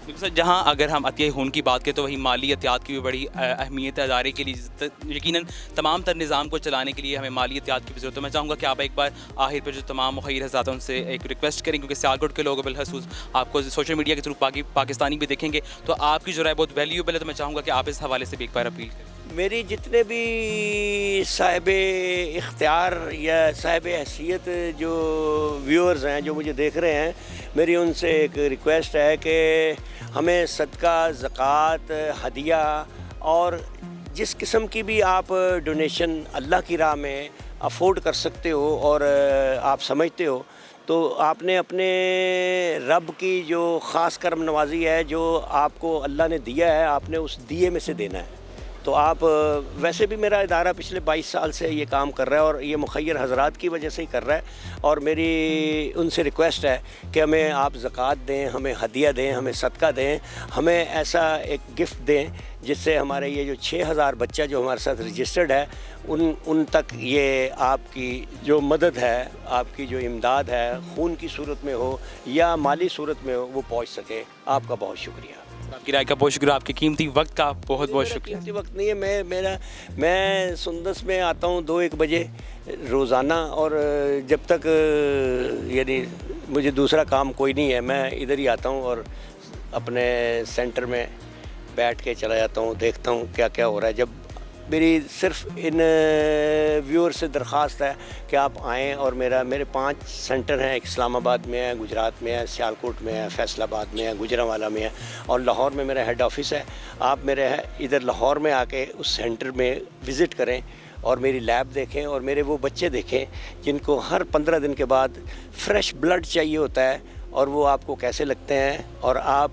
बिल्कुल सर, जहाँ अगर हम अतिया खून की बात करें तो वहीं माली एहतियात की भी बड़ी अहमियत है इदारे के लिए। यकीनन तमाम तर निज़ाम को चलाने के लिए हमें माली एहतियात की भी ज़रूरत है। मैं चाहूँगा कि आप एक बार आखिर पर जो तमाम मुखिर हज़रात हैं उनसे एक रिक्वेस्ट करें, क्योंकि सियालकोट के लोग बिलखसूस आपको सोशल मीडिया के थ्रू पाकिस्तानी भी देखेंगे, तो आपकी जो राय बहुत वैल्यूएबल है, तो मैं चाहूँगा कि आप इस हवाले से भी एक बार अपील करें। मेरी जितने भी साहिब इख्तियार या साहिब हैसियत जो व्यूअर्स हैं, जो मुझे देख रहे हैं, मेरी उनसे एक रिक्वेस्ट है कि हमें सदका, ज़कात, हदिया और जिस किस्म की भी आप डोनेशन अल्लाह की राह में अफोर्ड कर सकते हो और आप समझते हो, तो आपने अपने रब की जो ख़ास करम नवाजी है जो आपको अल्लाह ने दिया है, आपने उस दिए में से देना है। तो आप वैसे भी मेरा इदारा पिछले 22 साल से ये काम कर रहा है और ये मुखय्यर हज़रात की वजह से ही कर रहा है। और मेरी उनसे रिक्वेस्ट है कि हमें आप ज़कात दें, हमें हदिया दें, हमें सदका दें, हमें ऐसा एक गिफ्ट दें जिससे हमारे ये जो 6000 बच्चा जो हमारे साथ रजिस्टर्ड है उन तक ये आपकी जो मदद है, आपकी जो इमदाद है, खून की सूरत में हो या माली सूरत में हो, वो पहुँच सके। आपका बहुत शुक्रिया। आपकी राय का बहुत शुक्रिया, आपके कीमती वक्त का बहुत बहुत शुक्रिया। कीमती वक्त नहीं है, मैं सुंदस में आता हूँ 2-1 बजे रोज़ाना, और जब तक यानी मुझे दूसरा काम कोई नहीं है, मैं इधर ही आता हूँ और अपने सेंटर में बैठ के चला जाता हूँ, देखता हूँ क्या क्या हो रहा है। जब मेरी सिर्फ इन व्यूअर से दरख्वास्त है कि आप आएँ, और मेरे 5 सेंटर हैं, एक इस्लामाबाद में है, गुजरात में है, सियालकोट में है, फैसलाबाद में है, गुजरांवाला में है, और लाहौर में मेरा हेड ऑफिस है। आप मेरे इधर लाहौर में आके उस सेंटर में विज़िट करें और मेरी लैब देखें और मेरे वो बच्चे देखें जिनको हर 15 दिन के बाद फ्रेश ब्लड चाहिए होता है, और वो आपको कैसे लगते हैं। और आप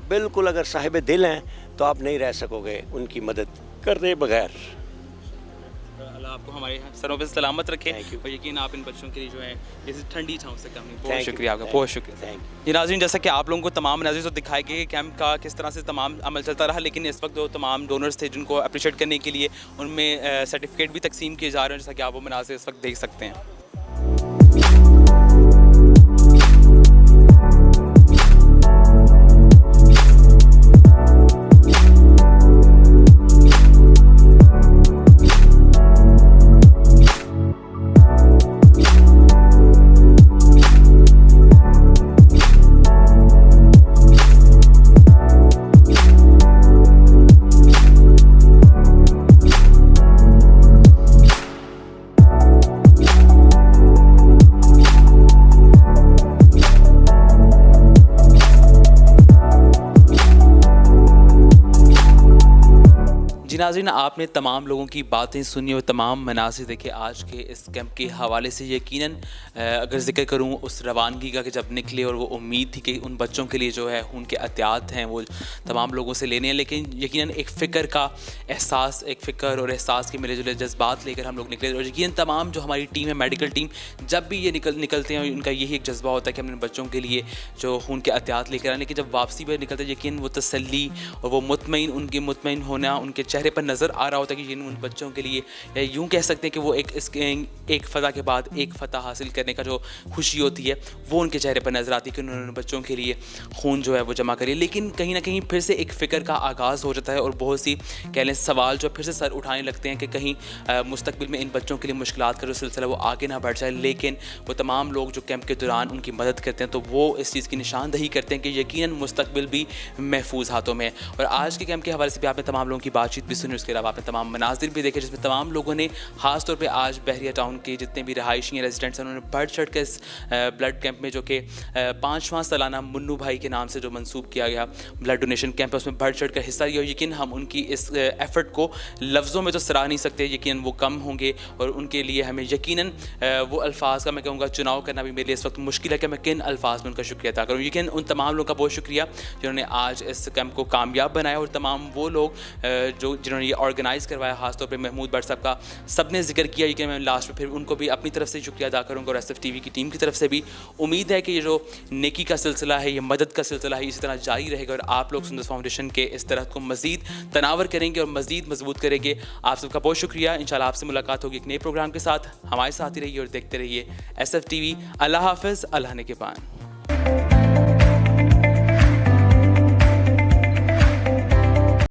बिल्कुल अगर साहिब दिल हैं तो आप नहीं रह सकोगे उनकी मदद करने बगैर। अल्लाह आपको हमारे सरों पे सलामत रखे, और यकीन आप इन बच्चों के लिए जो है जैसे ठंडी छाँव से कम नहीं। बहुत शुक्रिया आपका, बहुत शुक्रिया। ये नाज़रीन, जैसा कि आप लोगों को तमाम नाज़रीन तो दिखाए गए कैंप का किस तरह से तमाम अमल चलता रहा, लेकिन इस वक्त जो तमाम डोनर्स थे जिनको अप्रिशिएट करने के लिए उनमें सर्टिफिकेट भी तकसीम किए जा रहे हैं, जैसा कि आप वो मनाज़िर इस वक्त देख सकते हैं। जी नाज़रीन, आपने तमाम लोगों की बातें सुनी और तमाम मनासिर देखे आज के इस कैंप के हवाले से। यकीनन अगर ज़िक्र करूँ उस रवानगी का कि जब निकले और वो उम्मीद थी कि उन बच्चों के लिए जो है उनके एहतियात हैं वो तमाम लोगों से लेने हैं, लेकिन यकीनन एक फ़िक्र का एहसास, एक फ़िक्र और एहसास के मिले जुले जज्बात लेकर हम लोग निकले। और यकीनन तमाम जो हमारी टीम है, मेडिकल टीम, जब भी ये निकलते हैं उनका यही एक जज्बा होता है कि हमने बच्चों के लिए जो खून के एहतियात लेकर आए। लेकिन जब वापसी पर निकलते हैं यकीन वो तसल्ली और वो मुतमईन, उनके मुतमईन होना उनके चेहरे पर नज़र आ रहा होता है कि जिन उन बच्चों के लिए, या यूँ कह सकते हैं कि वो एक फ़तह के बाद एक फ़तह हासिल करने का जो खुशी होती है वो उनके चेहरे पर नज़र आती है कि उन्होंने बच्चों के लिए खून जो है वो जमा करिए। लेकिन कहीं ना कहीं फिर से एक फ़िक्र का आगाज़ हो जाता है और बहुत सी कह लें सवाल जो फिर से सर उठाने लगते हैं कि कहीं मुस्तकबिल में इन बच्चों के लिए मुश्किलात का जो सिलसिला वो आगे ना बढ़ जाए। लेकिन वो तमाम लोग जो कैंप के दौरान उनकी मदद करते हैं तो वो इस चीज़ की निशानदही करते हैं कि यकीनन मुस्तकबिल भी महफूज हाथों में है। और आज के कैंप के हवाले से भी आपने तमाम लोगों की बातचीत भी सुनी, उसके अलावा आपने तमाम मनाजिर भी देखे जिसमें तमाम लोगों ने ख़ास तौर पे आज बहरिया टाउन के जितने भी रहायशी रेजिडेंट्स हैं उन्होंने बढ़ चढ़ कर इस ब्लड कैंप में, जो कि 5वां सालाना मुन्नू भाई के नाम से जो मंसूब किया गया ब्लड डोनेशन कैंप है, उसमें बढ़ चढ़ कर हिस्सा लिया। यकीन हम उनकी इस एफ़र्ट को लफ्ज़ों में तो सराह नहीं सकते, यकीन वो कम होंगे और उनके लिए हमें यकीनन वो अल्फाज का मैं कहूँगा चुनाव करना भी मेरे लिए इस वक्त मुश्किल है कि मैं किन अल्फाज में उनका शुक्रिया अदा करूँ। यकीन उन तमाम लोगों का बहुत शुक्रिया जिन्होंने आज इस कैंप को कामयाब बनाया और तमाम वो लोग जो जिन्होंने ये ऑर्गेनाइज़ करवाया, खासतौर पे महमूद भट्ट साहब का सब ने जिक्र किया। कि मैं लास्ट में फिर उनको भी अपनी तरफ से शुक्रिया अदा करूँगा और SFTV की टीम की तरफ से भी। उम्मीद है कि ये जो नेकी का सिलसिला है, ये मदद का सिलसिला है, इसी तरह जारी रहेगा और आप लोग सुंदस फाउंडेशन के इस तरह को मज़ीद तनावर करेंगे और मज़ीद मजबूत करेंगे। आप सबका बहुत शुक्रिया। इंशाल्लाह आपसे मुलाकात होगी एक नए प्रोग्राम के साथ। हमारे साथ ही रहिए और देखते रहिए SFTV। अल्लाह हाफ़िज़, अल्लाह ने के पान।